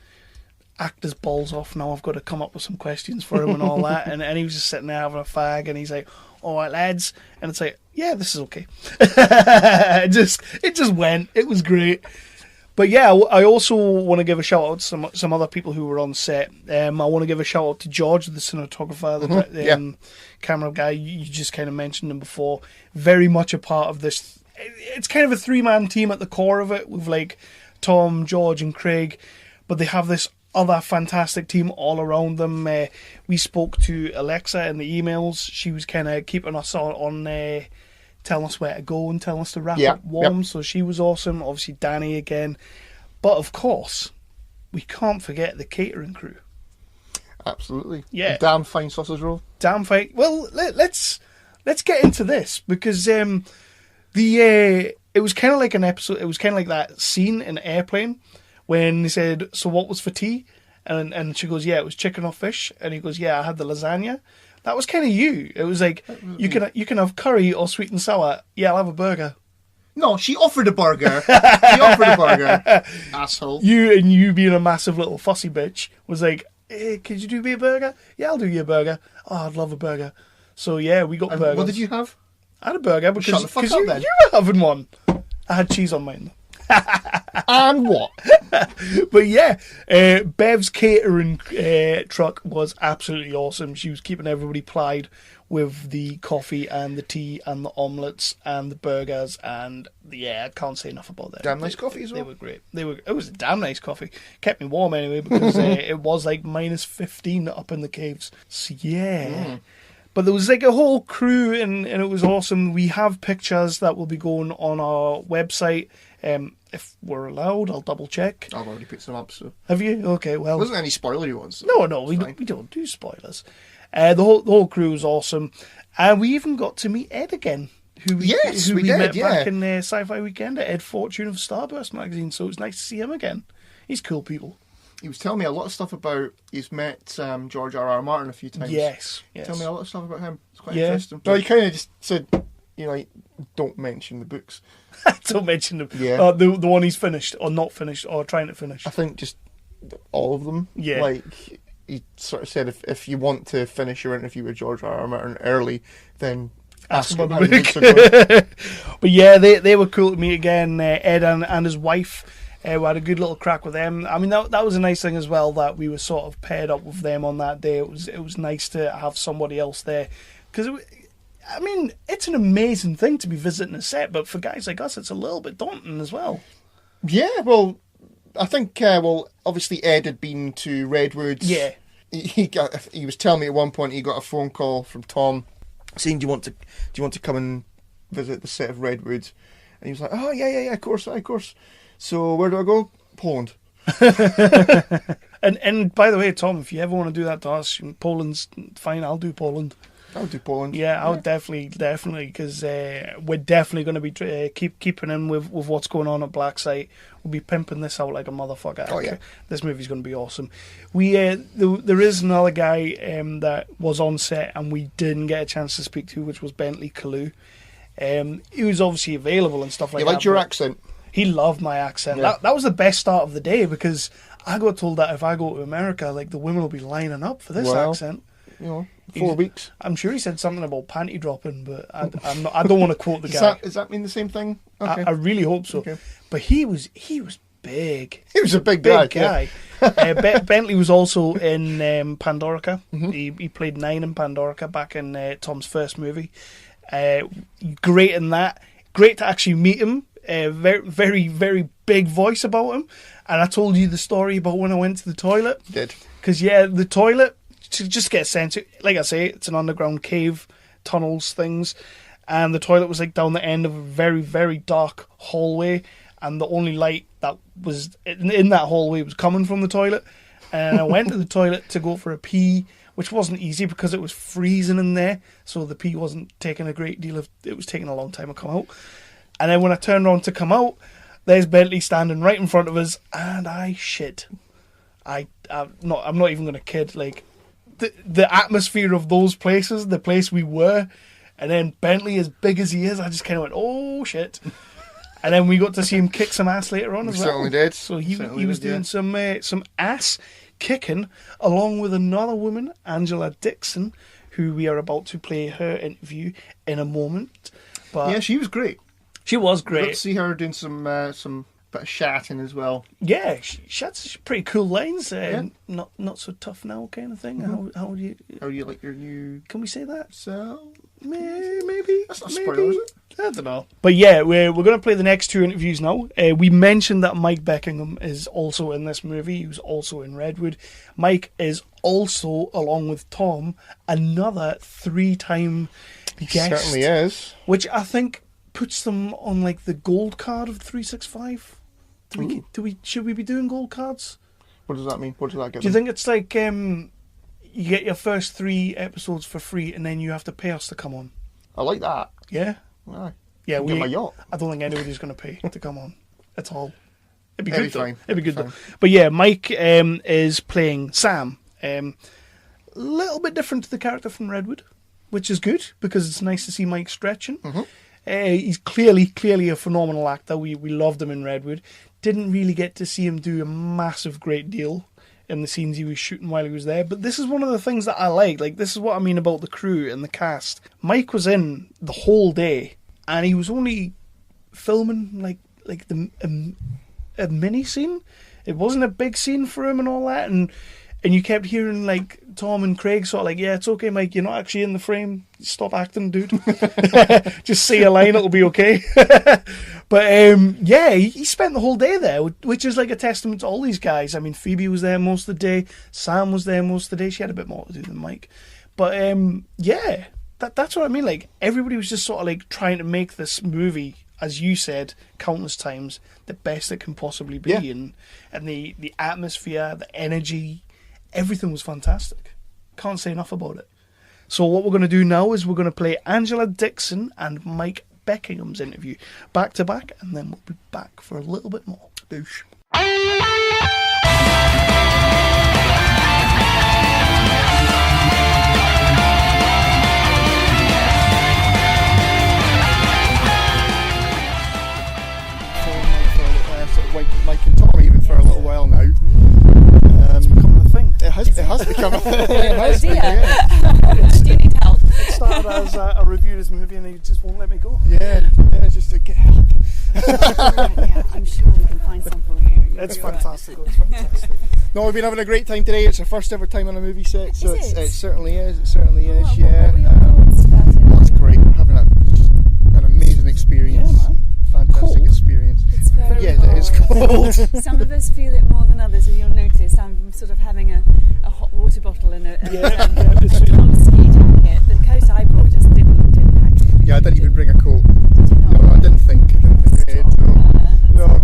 act his balls off. Now I've got to come up with some questions for him and all that. And he was just sitting there having a fag, and he's like, all right, lads. And it's like, yeah, this is okay. it just went. It was great. But yeah, I also want to give a shout out to some other people who were on set. I want to give a shout out to George, the cinematographer, the camera guy. You just kind of mentioned him before. Very much a part of this. It's kind of a three-man team at the core of it, with like Tom, George, and Craig. But they have this other fantastic team all around them. We spoke to Alexa in the emails. She was kind of keeping us on telling us where to go and telling us to wrap up warm. So she was awesome. Obviously Danny again. But of course, we can't forget the catering crew. Absolutely. Yeah. Damn fine sausage roll. Damn fine. Well, let's get into this, because it was kind of like an episode. It was kind of like that scene in Airplane when he said, "So what was for tea?" And she goes, "Yeah, it was chicken or fish." And he goes, "Yeah, I had the lasagna." That was kind of you. It was like, you can have curry or sweet and sour. Yeah, I'll have a burger. No, she offered a burger. She offered a burger. Asshole. You being a massive little fussy bitch was like, hey, could you do me a burger? Yeah, I'll do you a burger. Oh, I'd love a burger. So yeah, we got burgers. What did you have? I had a burger because Shut the fuck up, then. You were having one. I had cheese on mine. And what? But yeah, Bev's catering truck was absolutely awesome. She was keeping everybody plied with the coffee and the tea and the omelettes and the burgers, and I can't say enough about them. Damn nice coffee as well. They were great. It was a damn nice coffee. Kept me warm anyway, because it was like -15 up in the caves. So yeah. But there was like a whole crew, and it was awesome. We have pictures that will be going on our website. If we're allowed, I'll double check. I've already put some up, so. Have you? Okay, well. There wasn't any spoilery ones. So No, we don't do spoilers. The whole crew was awesome. And we even got to meet Ed again. Who we did, met back in Sci-Fi Weekend at Ed Fortune of Starburst magazine. So it was nice to see him again. He's cool people. He was telling me a lot of stuff about. He's met George R.R. Martin a few times. Yes. Tell me a lot of stuff about him. It's quite Yeah. interesting. Well, he kind of just said, like, don't mention the books. Don't mention them. Yeah. The one he's finished or not finished or trying to finish. I think just all of them. Yeah. Like, he sort of said, if you want to finish your interview with George R.R. Martin early, then ask him how the books are going. But yeah, they were cool to meet again. Ed and his wife. We had a good little crack with them. I mean, that was a nice thing as well that we were sort of paired up with them on that day. It was nice to have somebody else there because I mean, it's an amazing thing to be visiting a set, but for guys like us, it's a little bit daunting as well. Yeah, well, I think obviously Ed had been to Redwood. Yeah, he was telling me at one point he got a phone call from Tom saying, "Do you want to come and visit the set of Redwood?" And he was like, "Oh yeah, of course." So where do I go? Poland. and by the way, Tom, if you ever want to do that to us, Poland's fine. I'll do Poland. I would do Poland. Yeah, I would definitely, because we're definitely going to be keeping in with what's going on at Black Site. We'll be pimping this out like a motherfucker. Oh yeah, this movie's going to be awesome. We there is another guy that was on set and we didn't get a chance to speak to, which was Bentley Kalu. He was obviously available and stuff like that. He liked your accent. He loved my accent. Yeah. That was the best start of the day because I got told that if I go to America, like the women will be lining up for this accent. 4 weeks. I'm sure he said something about panty dropping, but I don't want to quote the guy. Does that mean the same thing? Okay. I really hope so. Okay. But he was big. He was a big guy. Yeah. Bentley was also in Pandorica. Mm-hmm. He played 9 in Pandorica back in Tom's first movie. Great in that. Great to actually meet him. Very, very, very big voice about him. And I told you the story about when I went to the toilet. You did. Because, yeah, the toilet, to just get sent to, like I say, it's an underground cave, tunnels, things. And the toilet was like down the end of a very, very dark hallway. And the only light that was in that hallway was coming from the toilet. And I went to the toilet to go for a pee, which wasn't easy because it was freezing in there. So the pee wasn't taking it was taking a long time to come out. And then when I turned around to come out, there's Bentley standing right in front of us, and I shit. I'm not even going to kid. Like the atmosphere of those places, the place we were, and then Bentley, as big as he is, I just kind of went, oh shit. And then we got to see him kick some ass later on as well. Certainly did. So he was doing some ass kicking along with another woman, Angela Dixon, who we are about to play her interview in a moment. But yeah, she was great. She was Got to great. see her doing some bit of chatting as well. Yeah, she had some pretty cool lines. Yeah. Not so tough now kind of thing. Mm-hmm. How do you like your new? Can we say that? So maybe that's not a spoiler, is it? I don't know. But yeah, we're going to play the next 2 interviews now. We mentioned that Mike Beckingham is also in this movie. He was also in Redwood. Mike is also, along with Tom, another 3-time guest. He certainly is. Which I think puts them on like the gold card of 365. Should we be doing gold cards? What does that mean? What does that get? Do you think it's like you get your first 3 episodes for free and then you have to pay us to come on? I like that. Yeah. Aye. Yeah, Get my yacht. I don't think anybody's going to pay to come on. That's all. It'd be It'd good be though. fine. It'd be good Fine. though. But yeah, Mike is playing Sam. A little bit different to the character from Redwood, which is good because it's nice to see Mike stretching. Mm-hmm. He's clearly a phenomenal actor. We loved him in Redwood. Didn't really get to see him do a massive great deal in the scenes he was shooting while he was there. But this is one of the things that I like. Like, this is what I mean about the crew and the cast. Mike was in the whole day, and he was only filming like a mini scene. It wasn't a big scene for him and all that. And you kept hearing like Tom and Craig sort of like, yeah, it's okay, Mike, you're not actually in the frame. Stop acting, dude. Just say a line, it'll be okay. But yeah, he spent the whole day there, which is like a testament to all these guys. I mean, Phoebe was there most of the day. Sam was there most of the day. She had a bit more to do than Mike. But yeah, that's what I mean. Like, everybody was just sort of like trying to make this movie, as you said countless times, the best it can possibly be. Yeah. And the atmosphere, the energy, everything was fantastic. Can't say enough about it. So what we're going to do now is we're going to play Angela Dixon and Mike Beckingham's interview back to back, and then we'll be back for a little bit more. Boosh. Mike and Tom even for a little while now. It's become a thing. It has become a thing. It has Do been, you need help? It started as a review of this movie and they just won't let me go. Yeah, just to get help. Yeah, I'm sure we can find some for you. It's fantastic. It's fantastic. No, we've been having a great time today. It's our first ever time on a movie set, so Is it? it certainly is. It certainly is. What Yeah. were your thoughts about it? Well, it's great. We're having an amazing experience. Yeah, man. Fantastic Cold. experience. It's very Yes, cold. it is cold. Some of us feel it more than others, if you'll notice. I'm sort of having a hot water bottle and a ski jacket. The coat I brought just didn't actually. Yeah, I didn't even bring a coat. No, I didn't think ahead. No,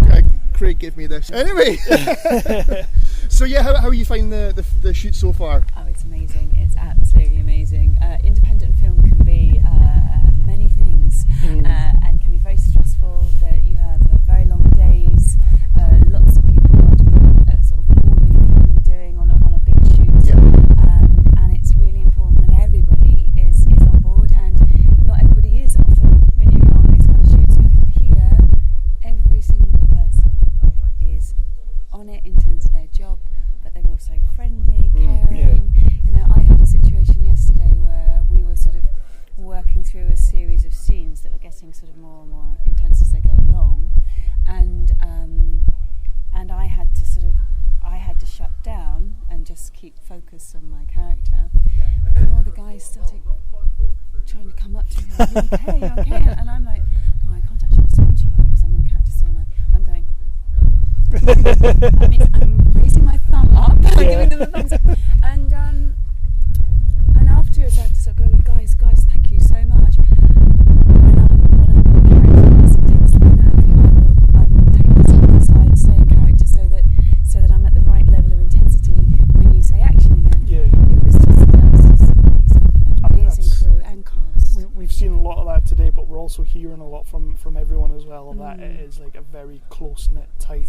Craig gave me this. Anyway, so yeah, how are you finding the shoot so far? Oh, it's amazing. It's absolutely amazing. Independent film can be many things and can be very stressful. That you have very long days. Lots of people are doing sort of more than you would be doing on a big shoot. And it's really important that everybody is on board, and not everybody is often when you go on these kind of shoots. Here, every single person is on it in terms of their job, but they're also friendly, caring. You know, I had a situation yesterday where we were sort of working through a series of scenes that were getting sort of more and more intense as they go along, and I had to shut down and just keep focus on my character. And all the guys started trying to come up to me, like, you okay? And I'm like, oh, I can't actually respond to you because I'm in character still, and I'm going. I'm raising my thumb up, giving them the thumbs up, and afterwards I have to sort of go, guys, thank you so much. When I'm character is intense like that, I will take myself aside, stay in character, so that I'm at the right level of intensity when you say action again. Yeah. It was just amazing crew and cast. We've seen a lot of that today, but we're also hearing a lot from everyone as well. That it is like a very close knit, tight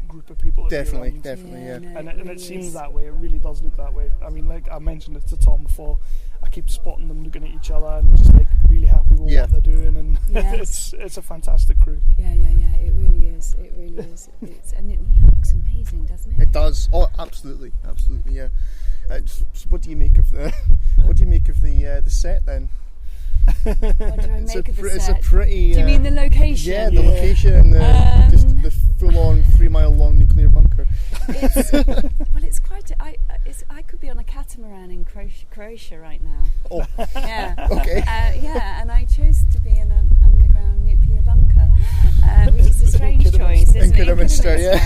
group of people. Definitely, yeah. No, And it seems that way. It really does look that way. I mean, like I mentioned it to Tom before, I keep spotting them looking at each other and just like really happy with what they're doing, and it's a fantastic crew. Yeah. It really is. And it looks amazing, doesn't it? It does. Oh, absolutely, yeah. So what do you make of the the set then? What do I make of the set? It's a pretty. Do you mean the location? Yeah, the location and just the full-on 3-mile-long nuclear bunker. It's quite. I could be on a catamaran in Croatia right now. Oh. Yeah. Okay. And I chose to be in an underground nuclear bunker, which is a strange choice, isn't it? In Kidderminster, yeah.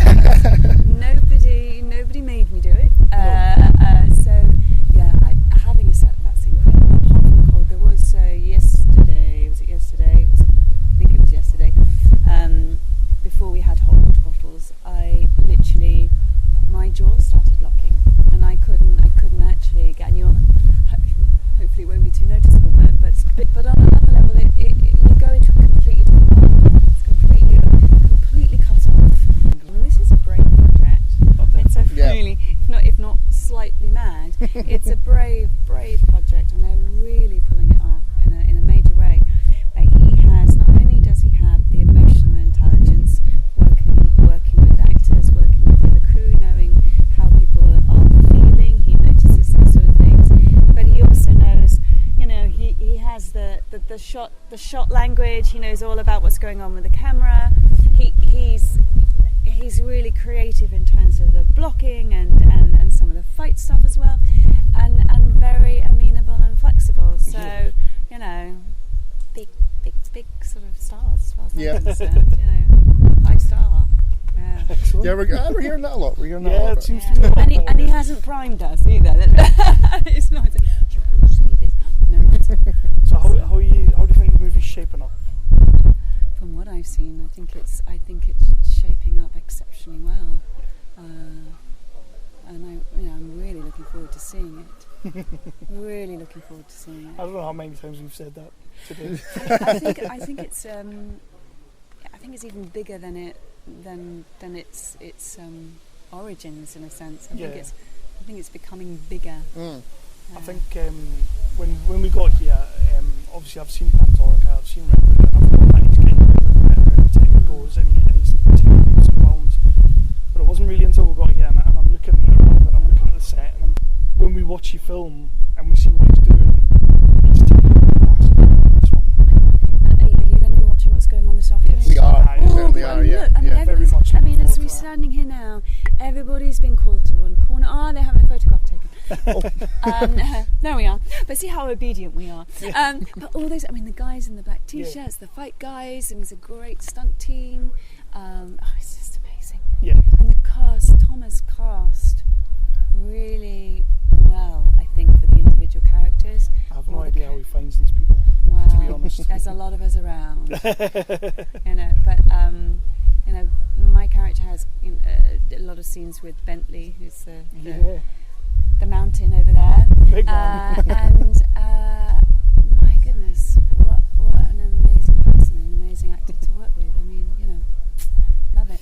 Nobody made me do it. So yeah, having a set that's incredible. Apart from the cold, there was yesterday. Was it yesterday? I think it was yesterday. Before we had hot water bottles, my jaw started locking, and I couldn't actually get. And hopefully it won't be too noticeable, but on another level, you go into a completely different world. It's completely cut off. Well, this is a brave project. It's a really, if not slightly mad, it's a brave project, and they're really pulling it off in a major way. Not only does he have the emotional intelligence, working with actors, working with the other crew, knowing how people are feeling, he notices those sort of things, but he also knows, he has the shot language. He knows all about what's going on with the camera. He's really creative in terms of the blocking and some of the fight stuff as well, and very amenable and flexible. So big sort of stars as far as I'm concerned. 5-star. Yeah. Excellent. Yeah, we're hearing that a lot. We're hearing that a lot. It seems to be. And he hasn't primed us either. It's not. So how do you think the movie's shaping up? From what I've seen, I think it's shaping up exceptionally well, and I'm really looking forward to seeing it. Really looking forward to seeing it. I don't know how many times we've said that today. I think it's even bigger than its origins, in a sense. I think it's becoming bigger. I think when we got here, obviously I've seen Pandorica, I've seen Redwood, and I've thought that he's getting better every time it goes, and he's taking leaps and bounds. But it wasn't really until we got here, and I'm looking around and I'm looking at the set, and when we watch your film and we see what he's doing, he's taking this one. Are you going to be watching what's going on this afternoon? We are. We are. Look, Very much. I mean, as we're standing here now, everybody's been called to one corner. They're having a photograph taken. There we are. But see how obedient we are. But all those, I mean, the guys in the black t-shirts, the fight guys, and it's a great stunt team. It's just amazing. Yeah. And the cast, Thomas cast really well, I think, for the individual characters. I have no idea how he finds these people. Wow. To be honest. There's a lot of us around. But my character has a lot of scenes with Bentley, who's the mountain over there. Big man. And my goodness, what an amazing person, an amazing actor to work with. I mean, love it.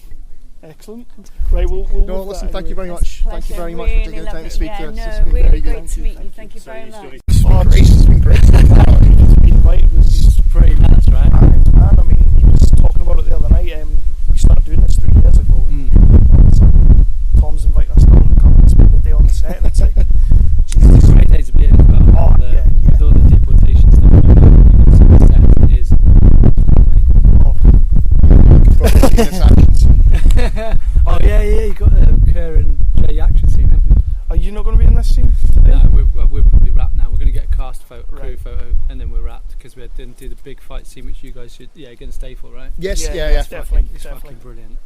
Excellent. Right, we'll no, listen, thank you very much. Thank you very much really for taking the time to speak to us. It's been really great to meet you. Thank you very much. It's been great. It's pretty nuts, right? Man, I mean, he was talking about it the other night. We started doing this 3 years ago. Tom's invited us down to come and spend the day on the set, and it's like, Jesus. It's a great day to be in as well. With all the deportations that we're doing on the set, it is. Oh yeah, you got Kerr and Jay action scene, haven't you? Are you not going to be in this scene today? No, we're probably wrapped now. We're going to get a cast crew photo, and then we're wrapped because we didn't do the big fight scene, which you guys should going to stay for, right? Yes, definitely. It's fucking brilliant.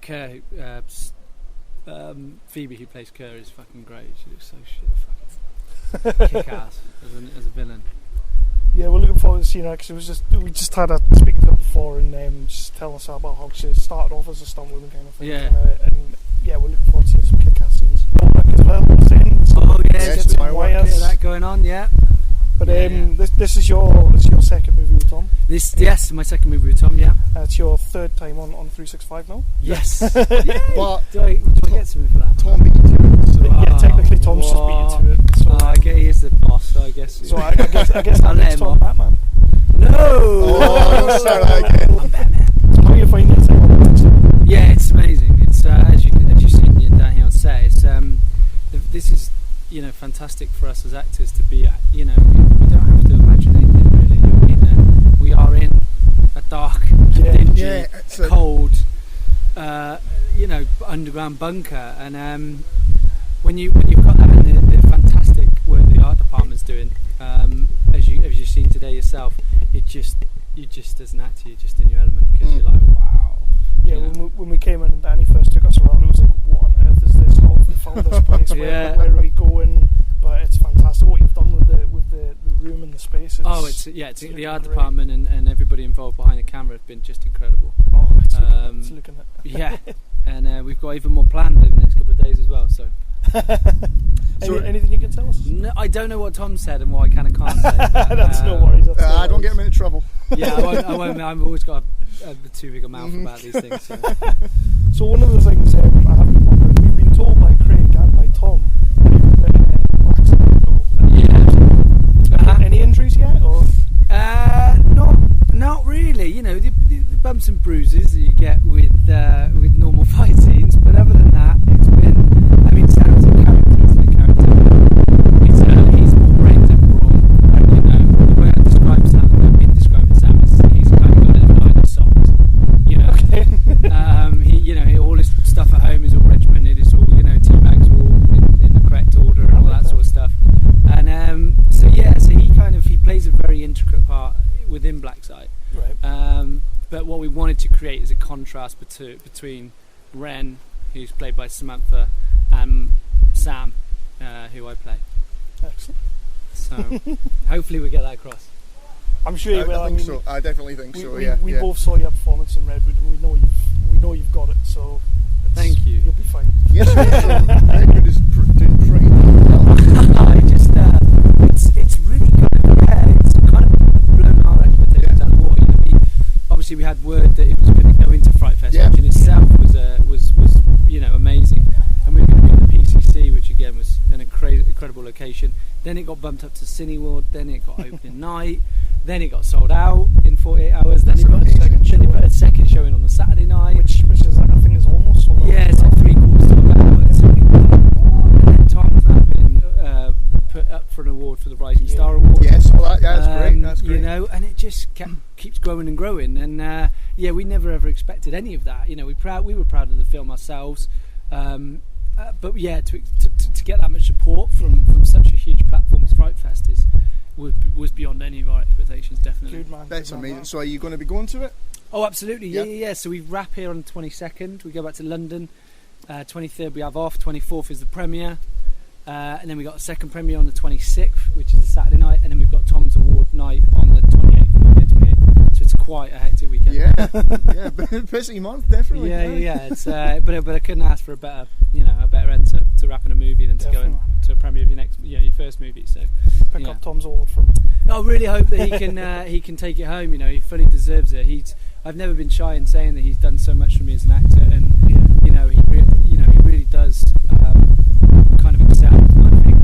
Kerr, Phoebe, who plays Kerr, is fucking great. She looks so fucking kick ass as a villain. Yeah, we're looking forward to seeing her because we just had her speak to her before and just tell us about how she started off as a stunt woman kind of thing. Yeah. And we're looking forward to seeing some kick-ass scenes. There's that going on, yeah. But this is your second movie with Tom. Yes, my second movie with Tom. Yeah. It's your third time on 365 now. Yes. But do I get something for that? Tom beat you to it. So technically Tom's just beat you to it. So I guess he is the boss, so I guess. So I guess I'll let him Tom Batman. No. Oh, sorry, again. I'm Batman. So how are you finding your time on that? Yeah, it's amazing. It's as you see down here on set. It's this is fantastic for us as actors to be. We don't have to imagine anything really. We are in a dark, dingy, cold, underground bunker, and when you've got that and the fantastic work the art department's doing, as you've seen today yourself, you just as an actor, you're just in your element because you're like, wow. Yeah, when we came in and Danny first took us around, it was like, what on earth is this? How have we found this place? Where are we going? But it's fantastic what you've done with the room and the space. It's the art department and everybody involved behind the camera have been just incredible. Oh, it's looking at it. Yeah, and we've got even more planned in the next couple of days as well. So. Anything you can tell us? No, I don't know what Tom said and what I can and can't say. But, that's no worries. I don't get him into trouble. Yeah, I won't. I've always got a too big a mouth about these things. So one of the things I have been wondering, we've been told by Craig and by Tom. Any injuries yet, or? Not really. The bumps and bruises that you get with normal fight scenes, but other than that, it's been. I mean, Sam's a character, isn't a character. He's more brains than brawn. The way I describe Sam, I've been describing Sam as he's kind of got a little line of salt. He all his stuff at home is all regimented. It's all tea bags are all in the correct order and all that sort of stuff. And so he plays a very intricate part within Blacksite. Right. But what we wanted to create is a contrast between Ren, who's played by Samantha, and Sam, who I play. Excellent. So hopefully we get that across. I'm sure you will. I think so. I definitely think so. We both saw your performance in Redwood, and we know you've got it. So thank you. You'll be fine. Yes, Redwood is doing pretty well. I just it's really good. Yeah, it's kind of blown our expectations out of the water. You know, obviously we had word that it was going to go into Fright Fest, which in itself was amazing, and we were going to be at the PCC, which again was an incredible location. Then it got bumped up to Cineworld. Then it got opening night. Then it got sold out in 48 hours. Then it got a second showing on the Saturday night, which is I think is almost sold out. Yeah, it's like 3/4 sold out. And then Tom's now been put up for an award for the Rising Star Award. Yes, that's great. That's great. You know, and it just keeps growing and growing. And we never ever expected any of that. You know, we were proud of the film ourselves. But yeah, to get that much support from such a huge platform as Fright Fest was beyond any of our expectations, definitely. Good man. That's amazing. So are you going to be going to it? Oh, absolutely. Yeah. So we wrap here on the 22nd. We go back to London. 23rd we have off. 24th is the premiere. And then we got a second premiere on the 26th, which is a Saturday night. And then we've got Tom's award night on the 28th. Monday 28th. So it's quite a hectic weekend. Yeah, busy month, definitely. Yeah. It's but I couldn't ask for a better end to wrapping a movie than to go to a premiere of your first movie. So pick up Tom's award from. I really hope that he can take it home. You know, he fully deserves it. I've never been shy in saying that he's done so much for me as an actor, and he really does kind of excel. I think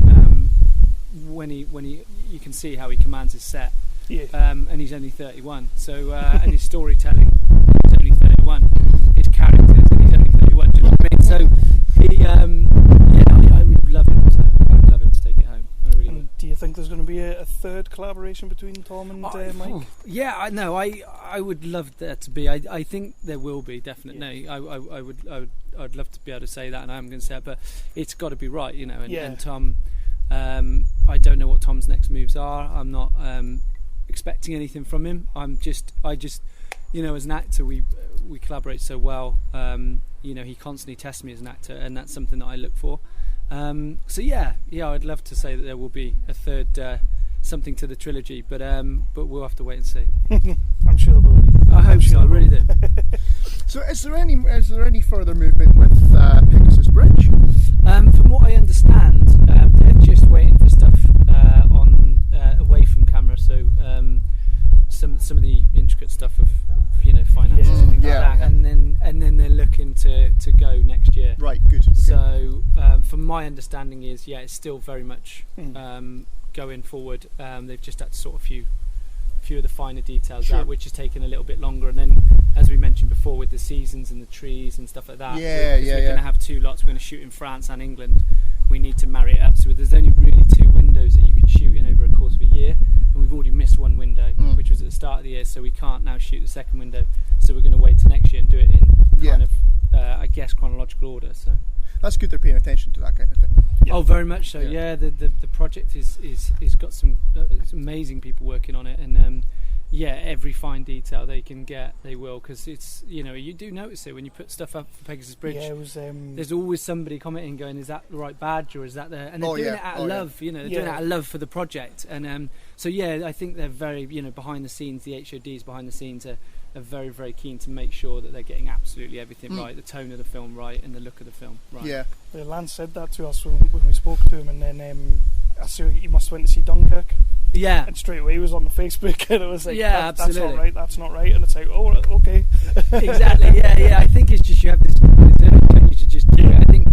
when you can see how he commands his set. Yeah. And he's only 31, so and his storytelling is only 31. His characters, and he's only 31. Do you know what I mean? So I would love him to take it home. I really would. Do you think there's going to be a third collaboration between Tom and Mike? Yeah, I know. I would love there to be. I think there will be, definitely. Yeah. I'd love to be able to say that, and I'm going to say it, but it's got to be right, you know. And Tom, I don't know what Tom's next moves are. I'm not expecting anything from him. I just as an actor we collaborate so well. He constantly tests me as an actor, and that's something that I look for. I'd love to say that there will be a third something to the trilogy, but we'll have to wait and see. I'm sure there will be. I hope so. I really do. So is there any further movement with Pegasus Bridge? From what I understand, they're just waiting for stuff on away from camera. So some of the intricate stuff of finances and things like that, and then they're looking to go next year. Right, good. Okay. So from my understanding is it's still very much going forward. They've just had to sort a few of the finer details out, which has taken a little bit longer. And then, as we mentioned before, with the seasons and the trees and stuff like that, we're going to have two lots. We're going to shoot in France and England. We need to marry it up. So there's only really two windows that you can shoot in over a course of a year, and we've already missed one window, which was at the start of the year. So we can't now shoot the second window. So we're going to wait to next year and do it in kind of, chronological order. So that's good. They're paying attention to that kind of thing. Oh, very much so. Yeah, the project is got some amazing people working on it, and every fine detail they can get, they will, because it's you do notice it when you put stuff up for Pegasus Bridge. Yeah, it was. There's always somebody commenting, going, "Is that the right badge, or is that the?" And they're doing it out of love. They're doing it out of love for the project, and I think they're very behind the scenes. The HODs behind the scenes are very, very keen to make sure that they're getting absolutely everything right, the tone of the film right, and the look of the film right. Yeah, Lance said that to us when we spoke to him, and then I saw he must have went to see Dunkirk. Yeah, and straight away he was on the Facebook, and it was like, absolutely. that's not right, and it's like, oh, okay. Exactly. Yeah. I think it's just you have this you should just do it. I think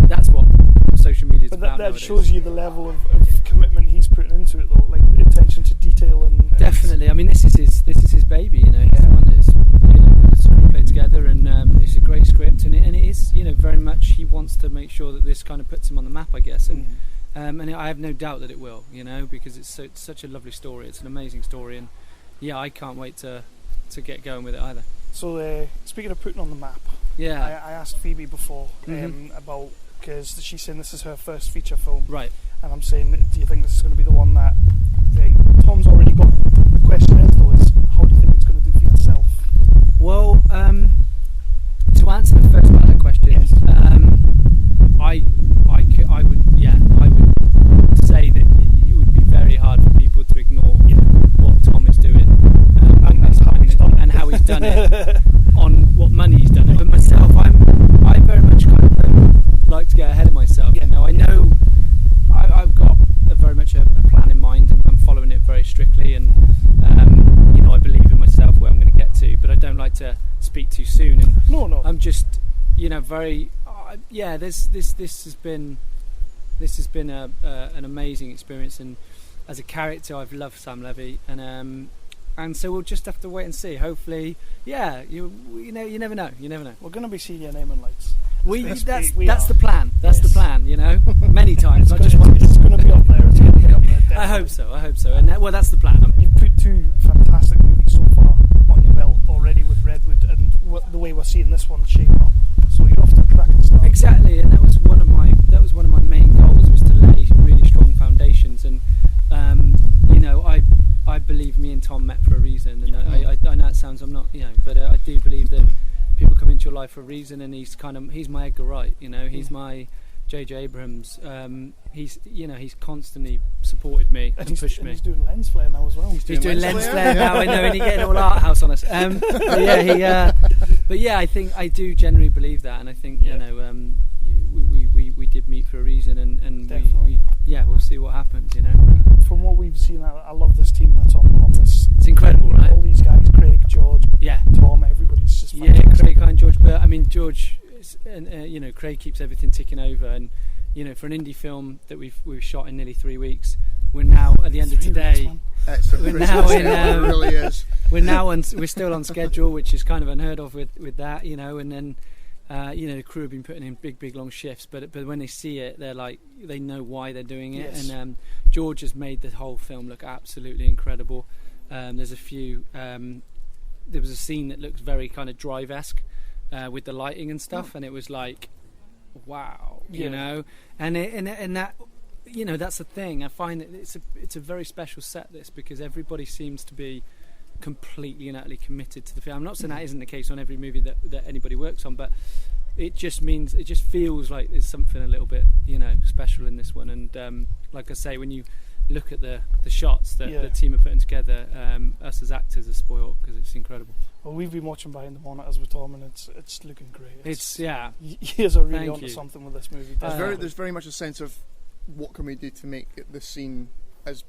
that's what social media is about. That shows you the level of commitment he's putting into it, though, like the attention to detail and definitely. I mean, this is his baby, He's the one that's put the screenplay together, and it's a great script, and it is very much he wants to make sure that this kind of puts him on the map, I guess, and I have no doubt that it will, because it's such a lovely story. It's an amazing story, and I can't wait to get going with it either. So speaking of putting on the map, I asked Pheobe before about, because she's saying this is her first feature film, right? And I'm saying, do you think this is going to be the one that Tom's already got? The question is, though, how do you think it's going to do for yourself? Well, to answer the first part of that question, I would say that it would be very anything. No. I'm just, very. This has been an amazing experience, and as a character, I've loved Sam Levy, and so we'll just have to wait and see. Hopefully, you never know. We're going to be seeing your name in lights. That's the plan. That's the plan. Many times, not just once. It's going to be up there. It's going to be up there. Definitely. I hope so. And that's the plan. You've put 2 fantastic movies so far on your belt already with Redwood, and the way we're seeing this one shape up. So you're off to a cracking start. Exactly, and that was one of my main goals, was to lay really strong foundations. And I believe me and Tom met for a reason. And I know it sounds but I do believe that people come into your life for a reason, and he's my Edgar Wright. He's my J.J. Abrams. He's constantly supported me and pushed me. He's doing lens flare now as well. He's doing lens flare now. I know, and he's getting all art house on us. I do generally believe that, and I think we did meet for a reason, and we'll see what happens. From what we've seen, I love this team that's on this. It's incredible, right? All these guys, Craig, George, Tom, everybody's just fantastic. Yeah, Craig Hinde, George Burt. I mean, George, and Craig keeps everything ticking over, and for an indie film that we've shot in nearly 3 weeks, we're now at the end of today. Excellent. We're still on schedule, which is kind of unheard of with that, and then. The crew have been putting in big long shifts, but when they see it, they're like, they know why they're doing it. Yes. And George has made the whole film look absolutely incredible. There's a few. There was a scene that looks very kind of Drive-esque with the lighting and stuff, and it was like, wow, and that. That's the thing. I find that it's a very special set, this, because everybody seems to be completely and utterly committed to the film. I'm not saying that isn't the case on every movie that anybody works on, but it just feels like there's something a little bit special in this one. And like I say, when you look at the shots that the team are putting together, us as actors are spoiled because it's incredible. Well, we've been watching behind the monitors with Tom, and it's looking great. You guys are really onto something with this movie. There's very much a sense of what can we do to make the scene as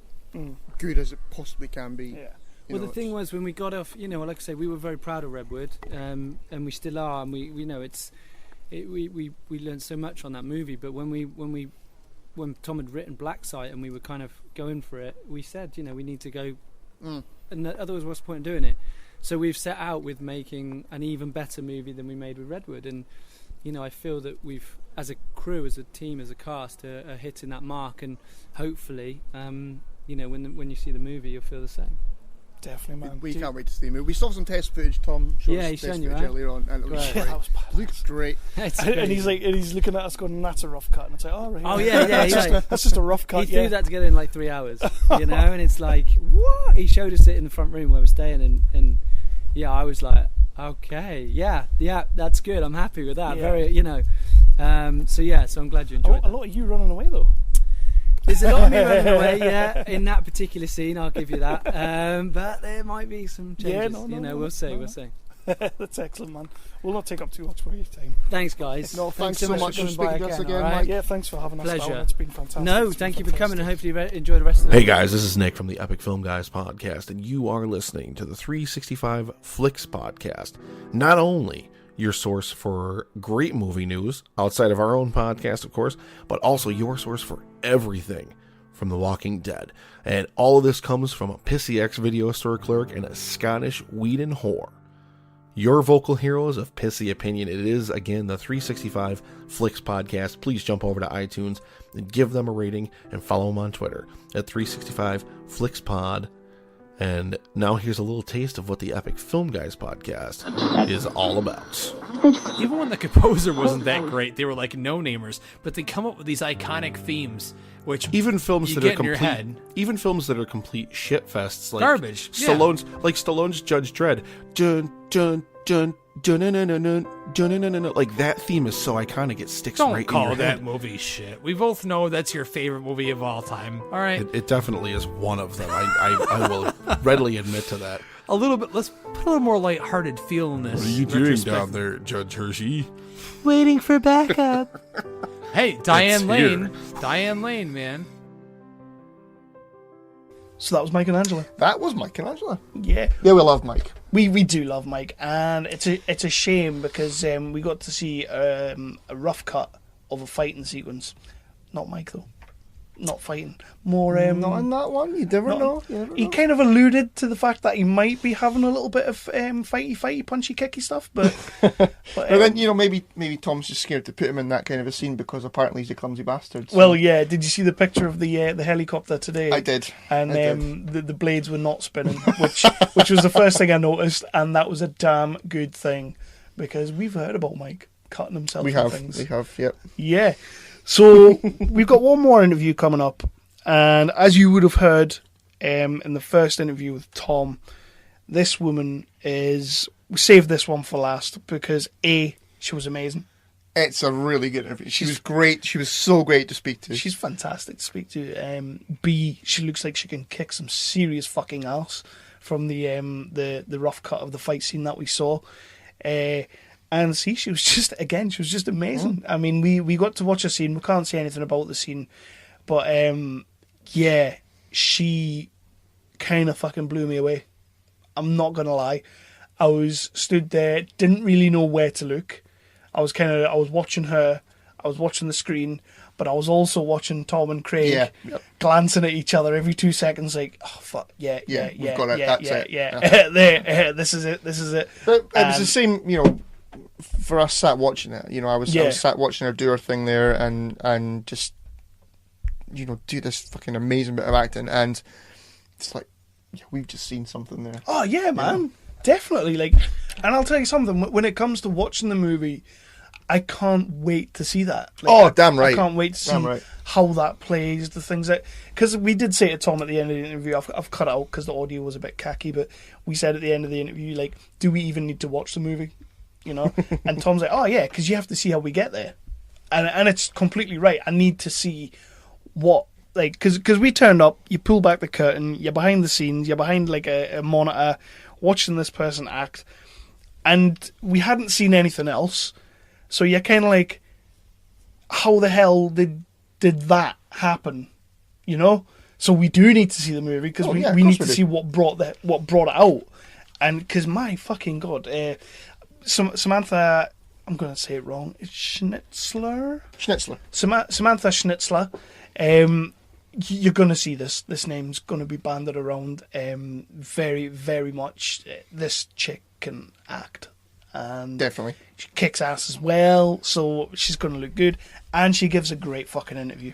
good as it possibly can be. Yeah. The thing was, when we got off, like I say, we were very proud of Redwood, and we still are, and we learned so much on that movie. But when Tom had written Black Site and we were kind of going for it, we said, we need to go, and otherwise, what's the point in doing it? So we've set out with making an even better movie than we made with Redwood, and I feel that we've, as a crew, as a team, as a cast, are hitting that mark, and hopefully, when you see the movie, you'll feel the same. Definitely, man. We can't wait to see the movie. We saw some test footage. Tom showed us test footage earlier on, and it looks great. That was bad. Looks great. And he's looking at us going, "That's a rough cut," and it's like, "Oh, right." Oh yeah. That's just a rough cut. He threw that together in like 3 hours, and it's like, what? He showed us it in the front room where we're staying, and I was like, okay, yeah, that's good. I'm happy with that. Very, so I'm glad you enjoyed that. A lot of you running away though. There's a lot of me running away, in that particular scene, I'll give you that. But there might be some changes. We'll see. That's excellent, man. We'll not take up too much of your time. Thanks, guys. No, thanks so much for speaking to us again, Mike. Yeah, thanks for having us. Pleasure. It's been fantastic. No, thank you for coming, and hopefully you enjoy the rest of the Hey guys, this is Nick from the Epic Film Guys podcast, and you are listening to the 365 Flicks podcast. Not only your source for great movie news, outside of our own podcast, of course, but also your source for everything from The Walking Dead. And all of this comes from a pissy ex-video store clerk and a Scottish Whedon whore. Your vocal heroes of pissy opinion. It is, again, the 365 Flicks podcast. Please jump over to iTunes and give them a rating, and follow them on Twitter at 365 Flicks Pod. And now here's a little taste of what the Epic Film Guys podcast is all about. Even when the composer wasn't that great, they were like no-namers, but they come up with these iconic themes, which even films you that get are complete, in your head. Even films that are complete shitfests, like garbage. Stallone's Judge Dredd. Dun dun dun dun dun dun dun dun dun dun. Like that theme is so iconic, it sticks right in your head. Don't call that movie shit. We both know that's your favorite movie of all time. All right, it definitely is one of them. I will readily admit to that. A little bit. Let's put a little more lighthearted feel in this. What are you doing down there, Judge Hershey? Waiting for backup. Hey, Diane Lane, man. So that was Mike and Angela. That was Mike and Angela. Yeah. Yeah, we love Mike. We do love Mike, and it's a shame because we got to see a rough cut of a fighting sequence. Not Mike though, not fighting. More not in that one. You never know. He kind of alluded to the fact that he might be having a little bit of fighty, punchy, kicky stuff, but but then maybe Tom's just scared to put him in that kind of a scene because apparently he's a clumsy bastard. So. Well, yeah. Did you see the picture of the helicopter today? I did. And the blades were not spinning, which was the first thing I noticed, and that was a damn good thing because we've heard about Mike cutting himself. We have. Yep. Yeah. So we've got one more interview coming up, and as you would have heard in the first interview with Tom, this woman is... We saved this one for last because A, she was amazing. It's a really good interview. She was great. She was so great to speak to. She's fantastic to speak to. B, she looks like she can kick some serious fucking ass from the rough cut of the fight scene that we saw. And see, she was just amazing. Yeah. I mean, we got to watch a scene. We can't say anything about the scene. But, yeah, she kind of fucking blew me away. I'm not going to lie. I was stood there, didn't really know where to look. I was watching her. I was watching the screen. But I was also watching Tom and Craig glancing at each other every 2 seconds like, oh, fuck, yeah. We've got it, that's it. There, this is it. But it was the same, for us sat watching it. I was sat watching her do her thing there and just, do this fucking amazing bit of acting. And it's like, we've just seen something there. Oh, yeah, man. Definitely. And I'll tell you something, when it comes to watching the movie, I can't wait to see that. Damn right. I can't wait to see how that plays, the things that... Because we did say to Tom at the end of the interview, I've cut it out because the audio was a bit cacky, but we said at the end of the interview, do we even need to watch the movie? And Tom's like, oh yeah, because you have to see how we get there. And it's completely right. I need to see what... Because we turned up, you pull back the curtain, you're behind the scenes, you're behind a monitor, watching this person act, and we hadn't seen anything else. So you're kind of like, how the hell did that happen? So we do need to see the movie because we need to see what brought it out. And because my fucking god, Samantha, I'm going to say it wrong. It's Schnitzler. Samantha Schnitzler. You're going to see this. This name's going to be banded around. Very, very much. This chick can act. And definitely she kicks ass as well, so she's going to look good, and she gives a great fucking interview.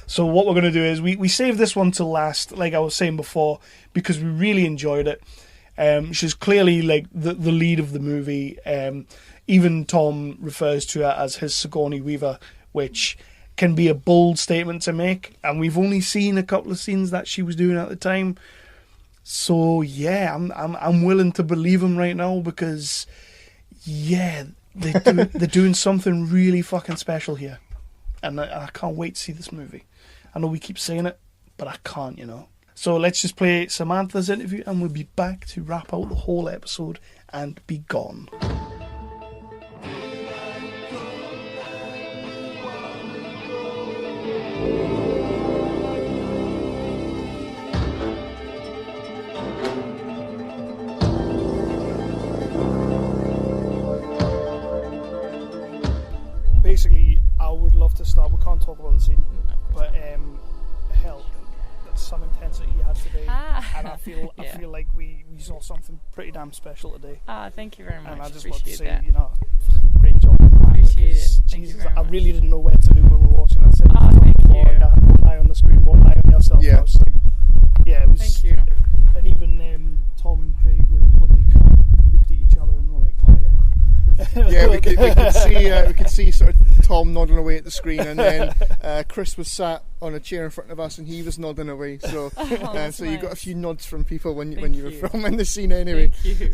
So what we're going to do is we saved this one till last, like I was saying before, because we really enjoyed it. She's clearly the lead of the movie. Even Tom refers to her as his Sigourney Weaver, which can be a bold statement to make, and we've only seen a couple of scenes that she was doing at the time. So yeah, I'm willing to believe him right now because they're doing something really fucking special here, and I can't wait to see this movie. I know we keep saying it, but I can't, So let's just play Samantha's interview, and we'll be back to wrap out the whole episode and be gone. Basically, I would love to start. We can't talk about the scene, but hell, that's some intensity you had today, and I feel like we saw something pretty damn special today. Thank you very much. And I just appreciate want to say, great job. Appreciate it. Thank you very much. I really didn't know where to look when we were watching. I said, thank you. I got one eye on the screen, one eye on yourself. Yeah. I was like, it was. Thank you. And even Tom and Craig, when they looked at each other and were like, oh yeah. Yeah, we could see sort of Tom nodding away at the screen, and then Kris was sat on a chair in front of us, and he was nodding away. So, so you got a few nods from people when you were filming the scene anyway. Thank you.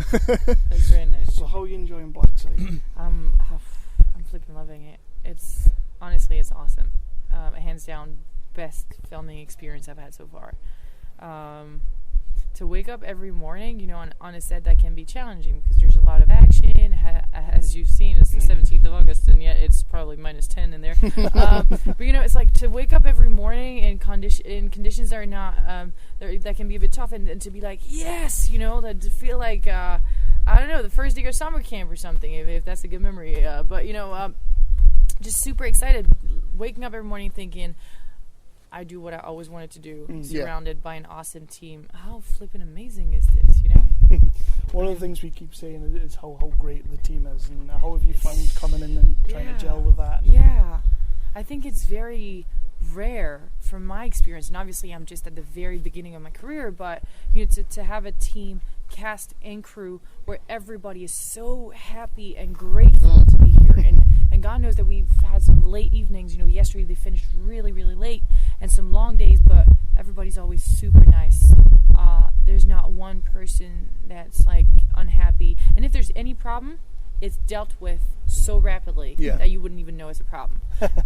That's very nice. So, how are you enjoying Black Site? I'm flipping loving it. It's honestly, it's awesome. Hands down, best filming experience I've had so far. To wake up every morning, on a set that can be challenging because there's a lot of action. As you've seen, it's the 17th of August, and yet it's probably -10 in there. But it's like to wake up every morning in conditions that are not that can be a bit tough, and to be like, yes, that to feel like I don't know, the first day of summer camp or something, if that's a good memory. But just super excited, waking up every morning thinking, I do what I always wanted to do, surrounded by an awesome team. How flippin' amazing is this, One of the things we keep saying is how great the team is, and how have you found coming in and trying to gel with that? Yeah, I think it's very rare from my experience, and obviously I'm just at the very beginning of my career, but to have a team, cast and crew where everybody is so happy and grateful to be here, and God knows that we've had some late evenings. Yesterday they finished really, really late, and some long days, but everybody's always super nice. There's not one person that's like unhappy, and if there's any problem, it's dealt with so rapidly that you wouldn't even know it's a problem.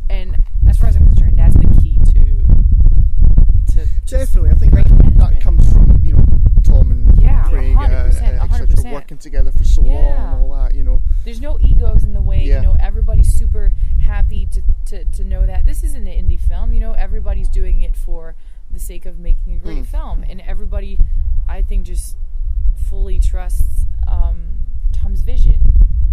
And as far as I'm concerned, that's the key to definitely. I think that comes from Tom and Craig, 100%. Working together for so long and all that. There's no egos in the way. Everybody's super happy to know that this isn't an indie film. Everybody's doing it for the sake of making a great film, and everybody, I think, just fully trusts Tom's vision,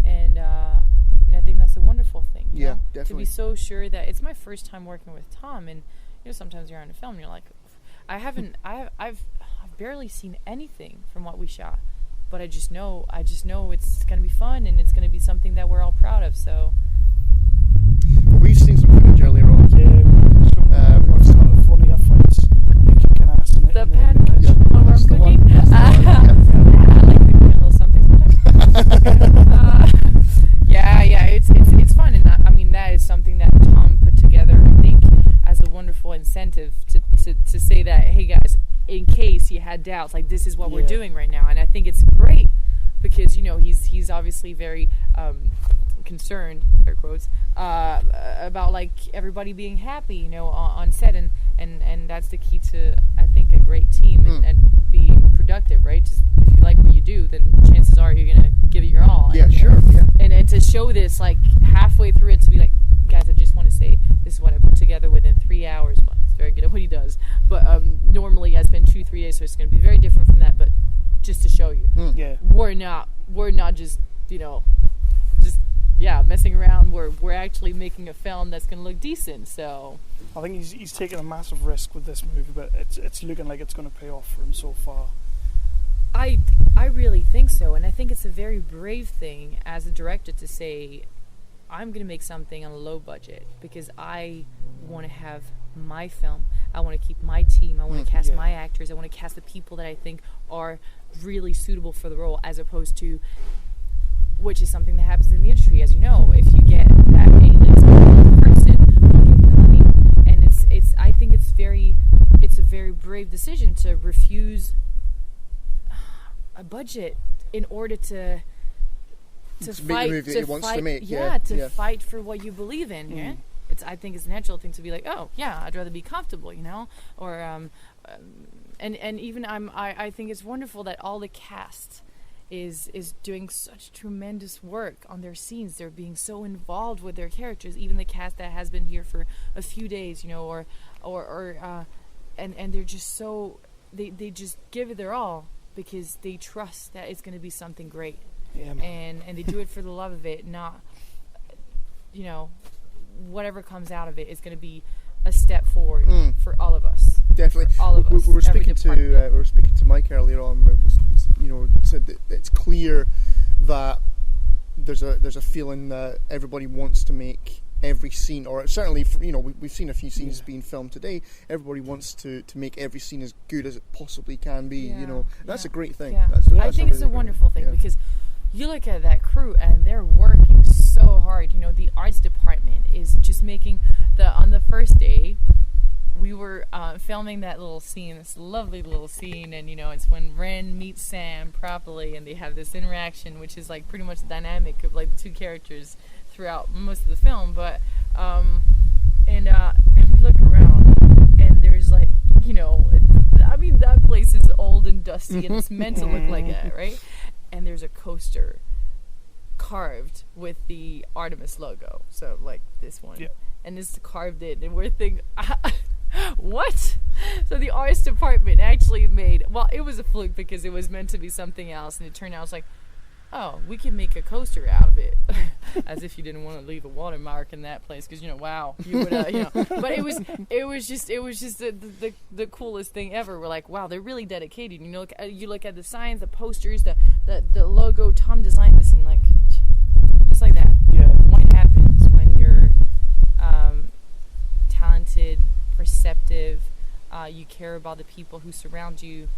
and I think that's a wonderful thing. Definitely. To be so sure that it's my first time working with Tom, and sometimes you're on a film and you're like, I've barely seen anything from what we shot, but I just know it's gonna be fun, and it's gonna be something that we're all proud of. So we've seen some footage earlier on. What's kind of funny, I find you kicking ass in it. The pan where I'm cooking. I like cooking a little something sometimes. It's fun, and I mean that is something that Tom put together, I think, as a wonderful incentive to say that, hey guys, in case you had doubts, like, this is what we're doing right now. And I think it's great because he's obviously very concerned, air quotes, about like everybody being happy, on set, and that's the key to, I think, a great team and being productive, right? Just if you like what you do, then chances are you're gonna give it your all. And to show this like halfway through it, to be like, guys, I just want to say this is what I put together within 3 hours. Well, he's very good at what he does, but normally I spend 2-3 days, so it's going to be very different from that. But just to show you, we're not just messing around. We're actually making a film that's going to look decent. So I think he's taken a massive risk with this movie, but it's looking like it's going to pay off for him so far. I really think so, and I think it's a very brave thing as a director to say, I'm going to make something on a low budget because I want to have my film. I want to keep my team. I want to cast my actors. I want to cast the people that I think are really suitable for the role, as opposed to, which is something that happens in the industry, as you know, if you get that A-list person, we'll give you the money. And I think it's a very brave decision to refuse a budget in order to fight fight for what you believe in. I think it's a natural thing to be like, oh yeah, I'd rather be comfortable, or and even I think it's wonderful that all the cast is doing such tremendous work on their scenes. They're being so involved with their characters, even the cast that has been here for a few days, or they're just so they just give it their all because they trust that it's going to be something great. And they do it for the love of it, not whatever comes out of it is going to be a step forward for all of us. Definitely, for all of us. We were speaking to Mike earlier on. Said that it's clear that there's a feeling that everybody wants to make every scene, or certainly we've seen a few scenes being filmed today. Everybody wants to make every scene as good as it possibly can be. That's a great thing. I think it's a wonderful thing because you look at that crew and they're working so hard. The arts department is just making on the first day we were filming that little scene, this lovely little scene, and it's when Ren meets Sam properly and they have this interaction, which is like pretty much the dynamic of like the two characters throughout most of the film. But and we look around and there's like that place is old and dusty and it's meant to look like that, right? And there's a coaster carved with the Artemis logo, so like this one, Yeah. and it's carved in, and we're thinking, what? So the arts department actually made, well, it was a fluke because it was meant to be something else, and it turned out it's like, oh, we can make a coaster out of it. As if you didn't want to leave a watermark in that place, because wow, you would, But it was just the coolest thing ever. We're like, wow, they're really dedicated. You look at the signs, the posters, the logo. Tom designed this, and like, just like that. Yeah. What happens when you're talented, perceptive, you care about the people who surround you.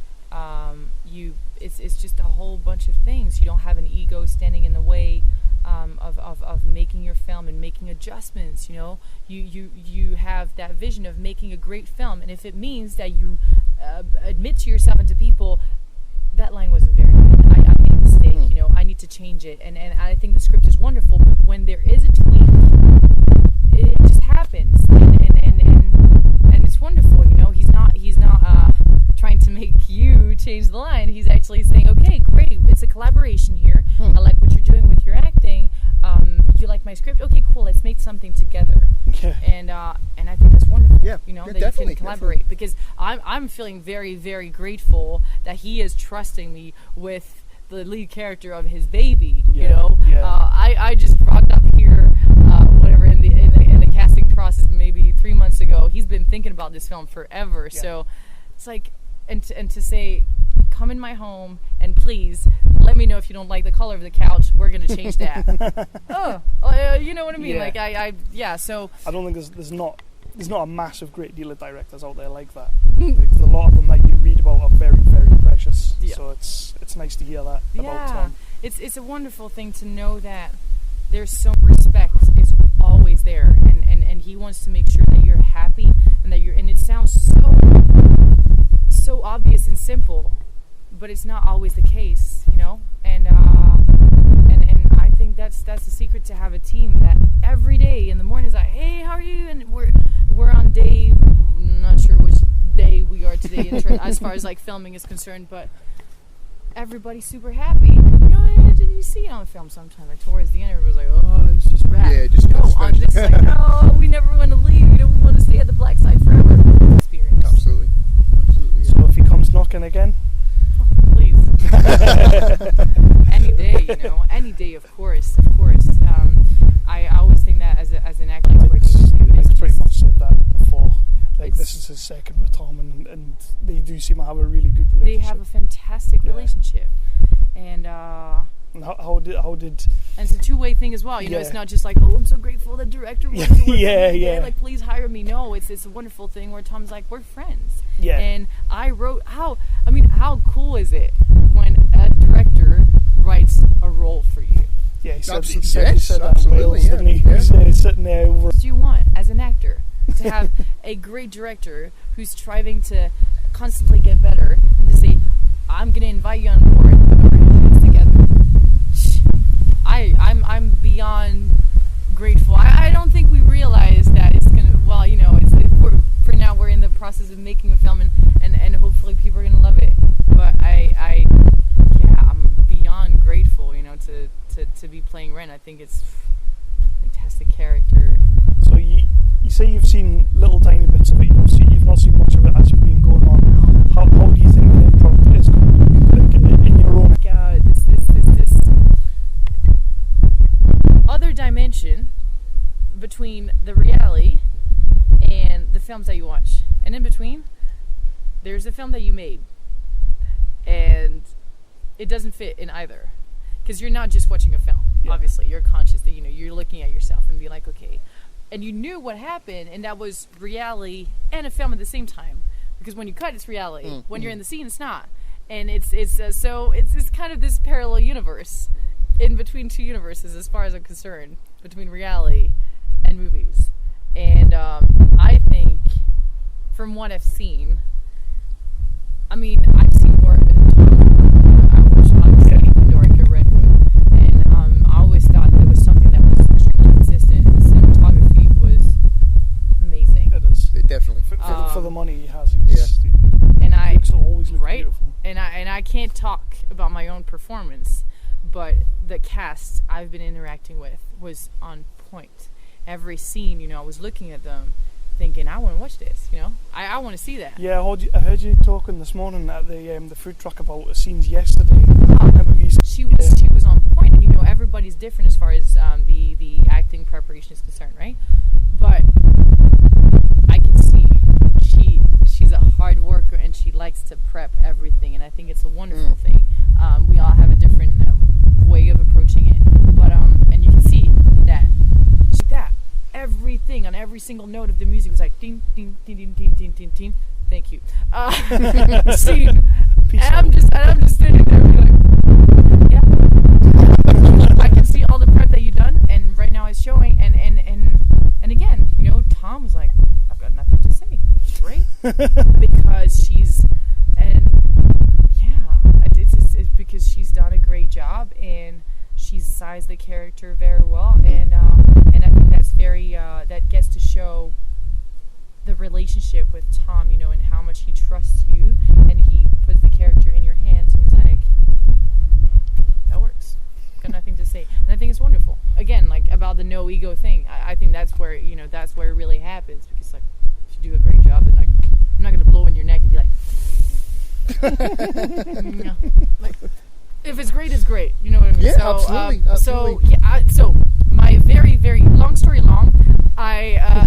It's just a whole bunch of things. You don't have an ego standing in the way of making your film and making adjustments. You have that vision of making a great film, and if it means that you admit to yourself and to people, that line wasn't very good. I made a mistake. I need to change it, and I think the script is wonderful. But when there is a tweak, it just happens, and it's wonderful. He's not trying to make you change the line. He's actually saying, okay, great, it's a collaboration here. I like what you're doing with your acting. You like my script? Okay, cool, let's make something together. Yeah. And I think that's wonderful. Yeah, that you can collaborate, because I'm feeling very, very grateful that he is trusting me with the lead character of his baby. Yeah. I just rocked up here, whatever, in the casting process maybe 3 months ago. He's been thinking about this film forever. Yeah. So it's like, and to say, come in my home and please let me know if you don't like the color of the couch. We're gonna change that. You know what I mean? Yeah. Like So I don't think there's not a massive great deal of directors out there like that. Like, a lot of them that you read about are very, very precious. Yeah. So it's nice to hear that about Tom. It's a wonderful thing to know that there's some respect is always there, and he wants to make sure that you're happy and that and it sounds so obvious and simple, but it's not always the case, and I think that's the secret to have a team that every day in the morning is like, hey, how are you? And we're on day, I'm not sure which day we are today as far as like filming is concerned, but everybody's super happy. Did you see it on film sometime? Like towards the end, everybody's like, oh, it's just rap. Yeah, just on this, like, no, we never want to leave. We want to stay at the black side forever. Experience. Absolutely. Yeah. So if he comes knocking again, please. Any day, any day, of course. I always think that as an actor, Mike's pretty much said that before. Like, this is his second with Tom, and they do seem to have a really good relationship. They have a fantastic relationship, and how did? And it's a two-way thing as well. It's not just like, oh, I'm so grateful the director wants to work with me. Like, please hire me. No, it's a wonderful thing where Tom's like, we're friends. Yeah. And I wrote how cool is it when a director writes a role for you? Yeah, he said Yes, that absolutely, in Wales, didn't he? He was sitting there over. What do you want as an actor? To have a great director who's striving to constantly get better, and to say, I'm going to invite you on board, we're going to do this together. I'm beyond grateful. I don't think we realize that it's going to, for now we're in the process of making a film, and hopefully people are going to love it. But I'm beyond grateful, to be playing Ren. I think it's a fantastic character. So you say you've seen little tiny bits of it. You've not seen much of it as you've been going on. How do you think the improv is going to be, like, in your own? This other dimension between the reality and the films that you watch, and in between, there's a film that you made, and it doesn't fit in either, because you're not just watching a film. Yeah. Obviously, you're conscious that you're looking at yourself and be like, okay. And you knew what happened, and that was reality and a film at the same time. Because when you cut, it's reality. When you're in the scene, it's not. And it's kind of this parallel universe in between two universes, as far as I'm concerned, between reality and movies. And I think, from what I've seen, I've seen more of it. I watched Pandorica and Redwood, and I always thought there was something that was extremely consistent. The cinematography was amazing. It is. It definitely. For the money he has, and it always looks beautiful. And I can't talk about my own performance, but the cast I've been interacting with was on point. Every scene, you know, I was looking at them thinking, I want to watch this, you know? I want to see that. Yeah, I heard you talking this morning at the food truck about the scenes yesterday. She was on point, and you know, everybody's different as far as the acting preparation is concerned, right? But I can see she's a hard worker, and she likes to prep everything, and I think it's a wonderful thing. We all have a different way of approaching it, but and you can see that everything on every single note of the music was like ding ding ding ding ding ding ding ding. Thank you. Scene. And I'm just sitting there like, yeah. I can see all the prep that you've done, and right now it's showing. And again, you know, Tom was like, I've got nothing to say. It's great because it's because she's done a great job, and she's sized the character very well, and I think that's very that gets to show the relationship with Tom, you know, and how much he trusts you, and he puts the character in your hands, and he's like, that works. Got nothing to say, and I think it's wonderful. Again, like about the no ego thing, I think that's where, you know, that's where it really happens, because like if you do a great job, then like I'm not gonna blow in your neck and be like, no. Like, if it's great, it's great. You know what I mean? Yeah, so, absolutely. So yeah. So my very, very long story long, I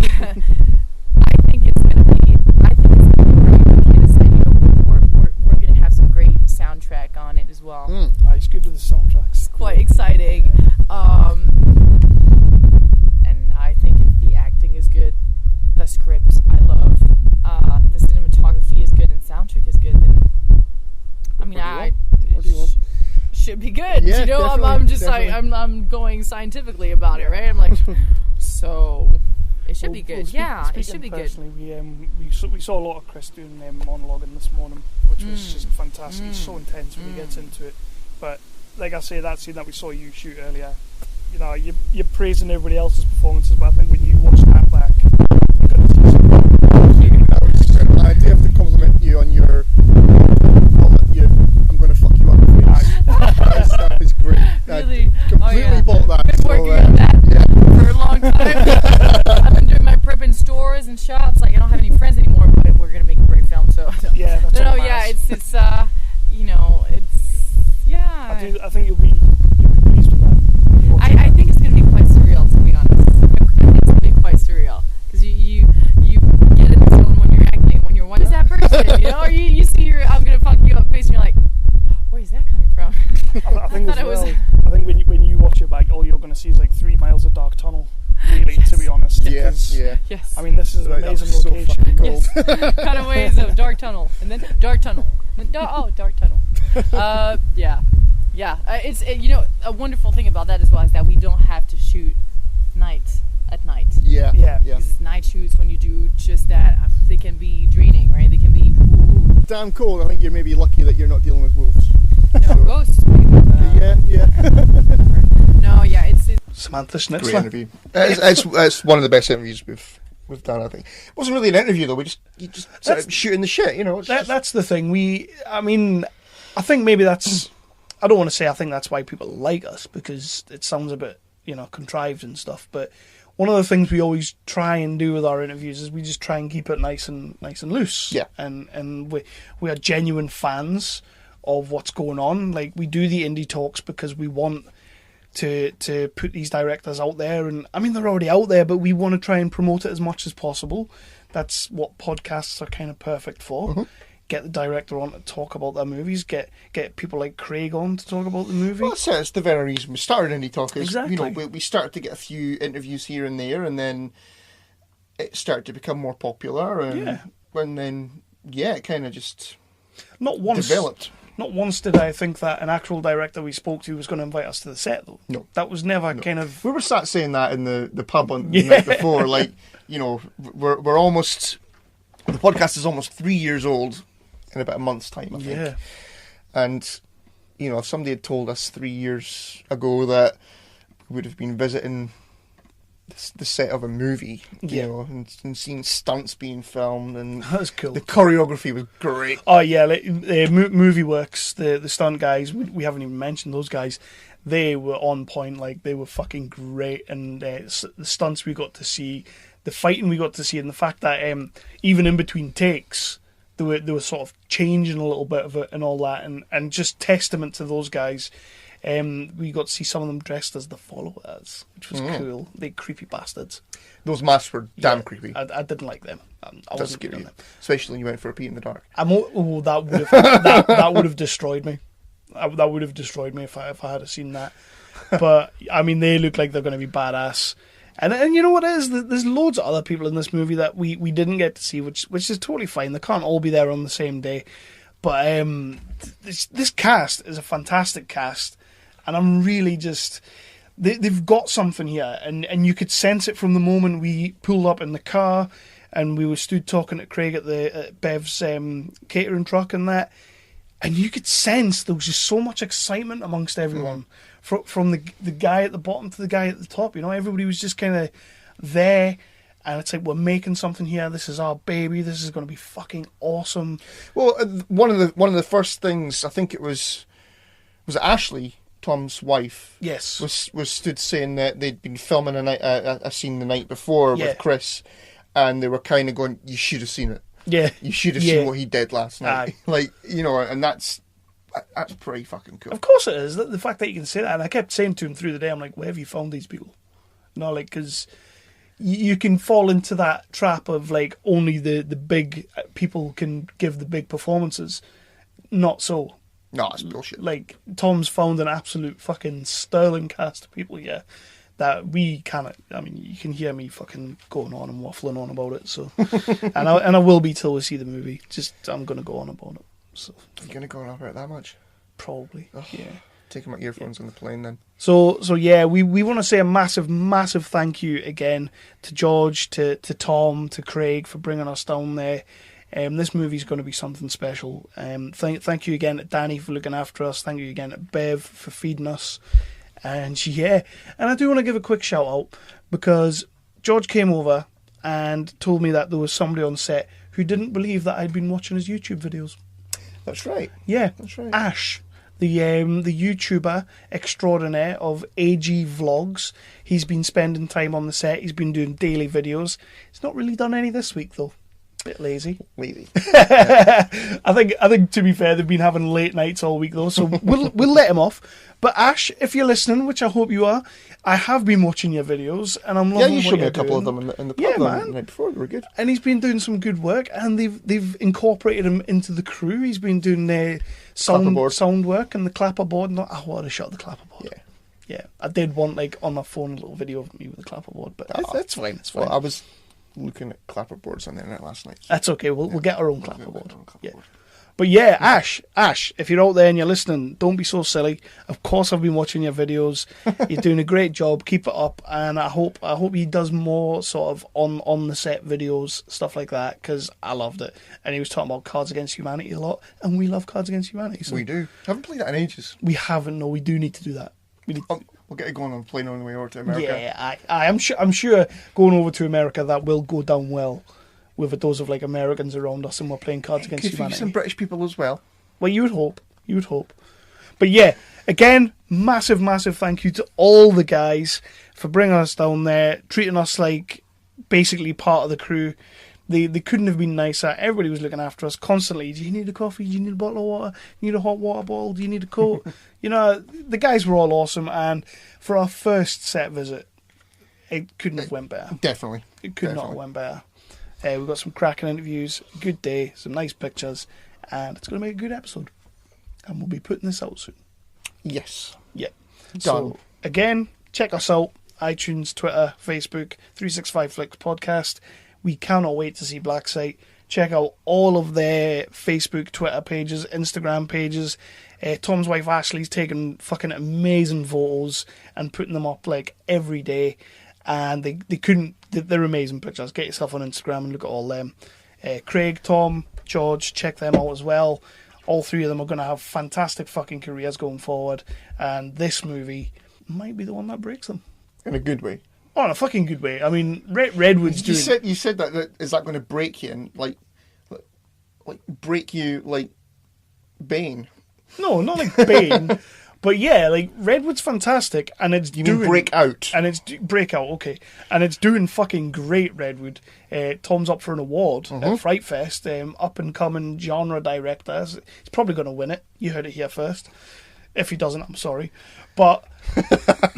think it's gonna be great, because you know, we're gonna have some great soundtrack on it as well. It's good with the soundtracks. It's quite exciting. And I think if the acting is good, the script I love, the cinematography is good, and soundtrack is good, then I mean, what do you want? Should be good. Yeah, you know, I'm just like I'm going scientifically about it, right? I'm like, so it should be good. It should be good. We saw a lot of Kris doing monologuing this morning, which was just fantastic. It's so intense when he gets into it. But like I say, that scene that we saw you shoot earlier, you know, you're praising everybody else's performances, but I think when you watch that back, you're going to see something. I do have to compliment you on your. I'm going to fuck you up. That was great. Really? I completely bought that. Been working on that for a long time. I've been doing my prep in stores and shops. Like, I don't have any friends anymore, but we're gonna make a great film. So yeah, that's no, yeah, it's you know, it's yeah. I think you'll be pleased with that. I think it's gonna be quite surreal, to be honest. I think it's gonna be quite surreal because you get in the zone when you're acting, when you're what is that person, you know, or you see your I'm gonna fuck you up face, and you're like, where's that coming from? I think I think when you watch it back, all you're going to see is like 3 miles of dark tunnel. Really, to be honest. Yes. I mean, this is an amazing location. So fucking cold. Yes. Cutaways of dark tunnel, and then dark tunnel. Dark tunnel. Yeah. It's you know, a wonderful thing about that as well is that we don't have to shoot at night. Yeah. Because night shoots, when you do just that, they can be draining, right? They can be damn cold. I think you're maybe lucky that you're not dealing with wolves. No, ghosts. Yeah. No, yeah, it's Samantha Schnitzler. Great interview. It's one of the best interviews we've done. I think it wasn't really an interview though. You just started shooting the shit. You know, that's the thing. I think maybe that's. I don't want to say I think that's why people like us, because it sounds a bit, you know, contrived and stuff. But one of the things we always try and do with our interviews is we just try and keep it nice and loose. Yeah. And we are genuine fans of what's going on. Like, we do the indie talks because we want to put these directors out there, and I mean, they're already out there, but we want to try and promote it as much as possible. That's what podcasts are kind of perfect for. Mm-hmm. Get the director on to talk about their movies, get people like Craig on to talk about the movie. Well, it's the very reason we started Indie Talk. Exactly. You know, we started to get a few interviews here and there, and then it started to become more popular, and then it kind of just developed. Not once did I think that an actual director we spoke to was going to invite us to the set, though. No. That was never kind of... We were sat saying that in the pub on the night before. Like, you know, we're almost... The podcast is almost 3 years old in about a month's time, I think. Yeah. And, you know, if somebody had told us 3 years ago that we would have been visiting the set of a movie, you know, and seeing stunts being filmed, and that was cool. The choreography was great. Oh yeah, like, Movie Works, the stunt guys. We haven't even mentioned those guys. They were on point. Like, they were fucking great, and the stunts we got to see, the fighting we got to see, and the fact that even in between takes, they were sort of changing a little bit of it and all that, and just testament to those guys. We got to see some of them dressed as the followers, which was cool. They creepy bastards. Those masks were damn creepy. I didn't like them. I wasn't good on them. Especially when you went for a pee in the dark. That would have destroyed me. That would have destroyed me if I had seen that. But I mean, they look like they're going to be badass. And you know what it is? There's loads of other people in this movie that we didn't get to see, which is totally fine. They can't all be there on the same day. But this cast is a fantastic cast. And I'm really just... They've got something here. And you could sense it from the moment we pulled up in the car and we were stood talking to Craig at Bev's catering truck and that. And you could sense there was just so much excitement amongst everyone. From the guy at the bottom to the guy at the top. You know, everybody was just kind of there. And it's like, we're making something here. This is our baby. This is going to be fucking awesome. Well, one of the first things, I think it was Ashley, Tom's wife, yes, was stood saying that they'd been filming a scene the night before with Kris, and they were kind of going, "You should have seen it. Yeah, you should have seen what he did last night." Like, you know, and that's pretty fucking cool. Of course it is. The fact that you can say that, and I kept saying to him through the day, I'm like, "Where have you found these people?" You know, like, because you can fall into that trap of like only the big people can give the big performances. Not so. No, it's bullshit. Like, Tom's found an absolute fucking sterling cast of people here that we cannot. I mean, you can hear me fucking going on and waffling on about it. So, and I will be till we see the movie. Just, I'm gonna go on about it. So, you're gonna go on about it that much? Probably. Oh, yeah. Taking my earphones on the plane then. So yeah, we want to say a massive thank you again to George, to Tom, to Craig for bringing us down there. This movie's going to be something special. Thank you again to Danny for looking after us. Thank you again to Bev for feeding us. And I do want to give a quick shout out because George came over and told me that there was somebody on set who didn't believe that I'd been watching his YouTube videos. That's right. Yeah, that's right. Ash, the YouTuber extraordinaire of AG Vlogs. He's been spending time on the set. He's been doing daily videos. He's not really done any this week though. Bit lazy. I think to be fair, they've been having late nights all week though, so we'll let him off. But Ash, if you're listening, which I hope you are, I have been watching your videos and I'm loving. Yeah, you showed me a couple doing. of them in the pub the night before. They were good. And he's been doing some good work, and they've incorporated him into the crew. He's been doing their sound work and the clapperboard. And I wanted to shot the clapperboard. Yeah. I did want like on my phone a little video of me with the clapperboard, but that's fine. It's fine. Well, I was looking at clapperboards on the internet last night. That's okay. We'll get our own clapperboard. Yeah. But yeah, Ash, if you're out there and you're listening, don't be so silly. Of course, I've been watching your videos. You're doing a great job. Keep it up, and I hope he does more sort of on the set videos, stuff like that, because I loved it. And he was talking about Cards Against Humanity a lot, and we love Cards Against Humanity. So we do. Haven't played that in ages. We haven't. No, we do need to do that. We'll get it going on a plane on the way over to America. Yeah, I'm sure going over to America that will go down well. With a dose of like Americans around us, and we're playing Cards Against Humanity. Some British people as well. Well, you would hope. But yeah, again, massive thank you to all the guys for bringing us down there, treating us like basically part of the crew. They couldn't have been nicer. Everybody was looking after us constantly. Do you need a coffee? Do you need a bottle of water? Do you need a hot water bottle? Do you need a coat? You know, the guys were all awesome, and for our first set visit, it couldn't have went better. Definitely. It could not have went better. We've got some cracking interviews, good day, some nice pictures, and it's going to make a good episode. And we'll be putting this out soon. Yes. Yeah. Done. So, again, check us out. iTunes, Twitter, Facebook, 365 Flicks Podcast. We cannot wait to see Black Site. Check out all of their Facebook, Twitter pages, Instagram pages. Tom's wife Ashley's taking fucking amazing photos and putting them up like every day. And they're amazing pictures. Get yourself on Instagram and look at all them. Craig, Tom, George, check them out as well. All three of them are going to have fantastic fucking careers going forward. And this movie might be the one that breaks them. In a good way. Oh, in a fucking good way. I mean, Redwood's doing... You said that is that going to break you and, like break you like Bane? No, not like Bane. But yeah, like, Redwood's fantastic, and it's You mean break out? And it's breakout, okay. And it's doing fucking great, Redwood. Tom's up for an award at Fright Fest. Up and coming genre director. He's probably going to win it. You heard it here first. If he doesn't, I'm sorry. But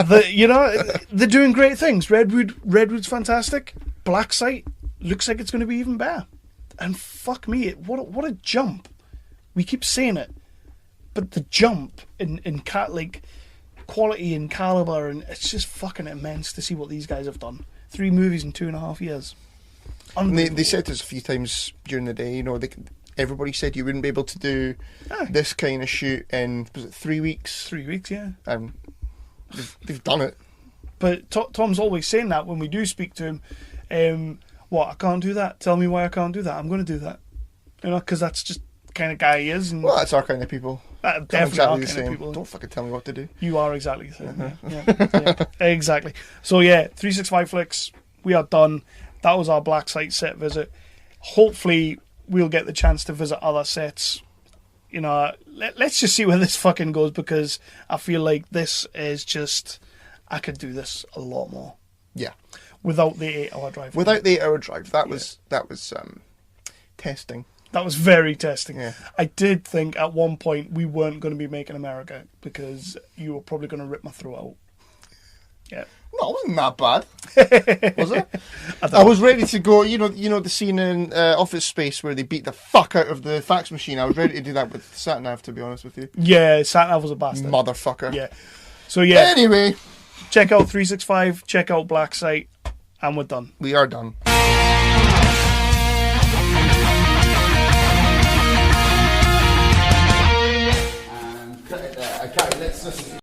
they're doing great things. Redwood's fantastic. Black Site looks like it's going to be even better. And fuck me, what a jump. We keep saying it. But the jump in like quality and caliber, and it's just fucking immense to see what these guys have done. 3 movies in 2.5 years. And they said this a few times during the day. Everybody said you wouldn't be able to do this kind of shoot in, was it 3 weeks? 3 weeks, yeah. And they've done it. But Tom's always saying that when we do speak to him. What, I can't do that? Tell me why I can't do that. I'm going to do that. Because that's just the kind of guy he is. And well, that's our kind of people. Definitely exactly our the kind same. of people. Don't fucking tell me what to do. You are exactly the same. Yeah, exactly. So yeah, 365 Flicks, we are done. That was our Black Site set visit. Hopefully we'll get the chance to visit other sets. Let's just see where this fucking goes, because I feel like this is just, I could do this a lot more. Yeah. Without the 8-hour drive. Without the 8-hour drive. That was testing. That was very testing. Yeah. I did think at one point we weren't going to be making America, because you were probably going to rip my throat out. Yeah. No, it wasn't that bad. Was it? I was ready to go, the scene in Office Space where they beat the fuck out of the fax machine. I was ready to do that with Satnav, to be honest with you. Yeah, Satnav was a bastard. Motherfucker. Yeah. So yeah. Anyway. Check out 365, check out Black Site, and we're done. We are done. And cut it there. Okay, let's just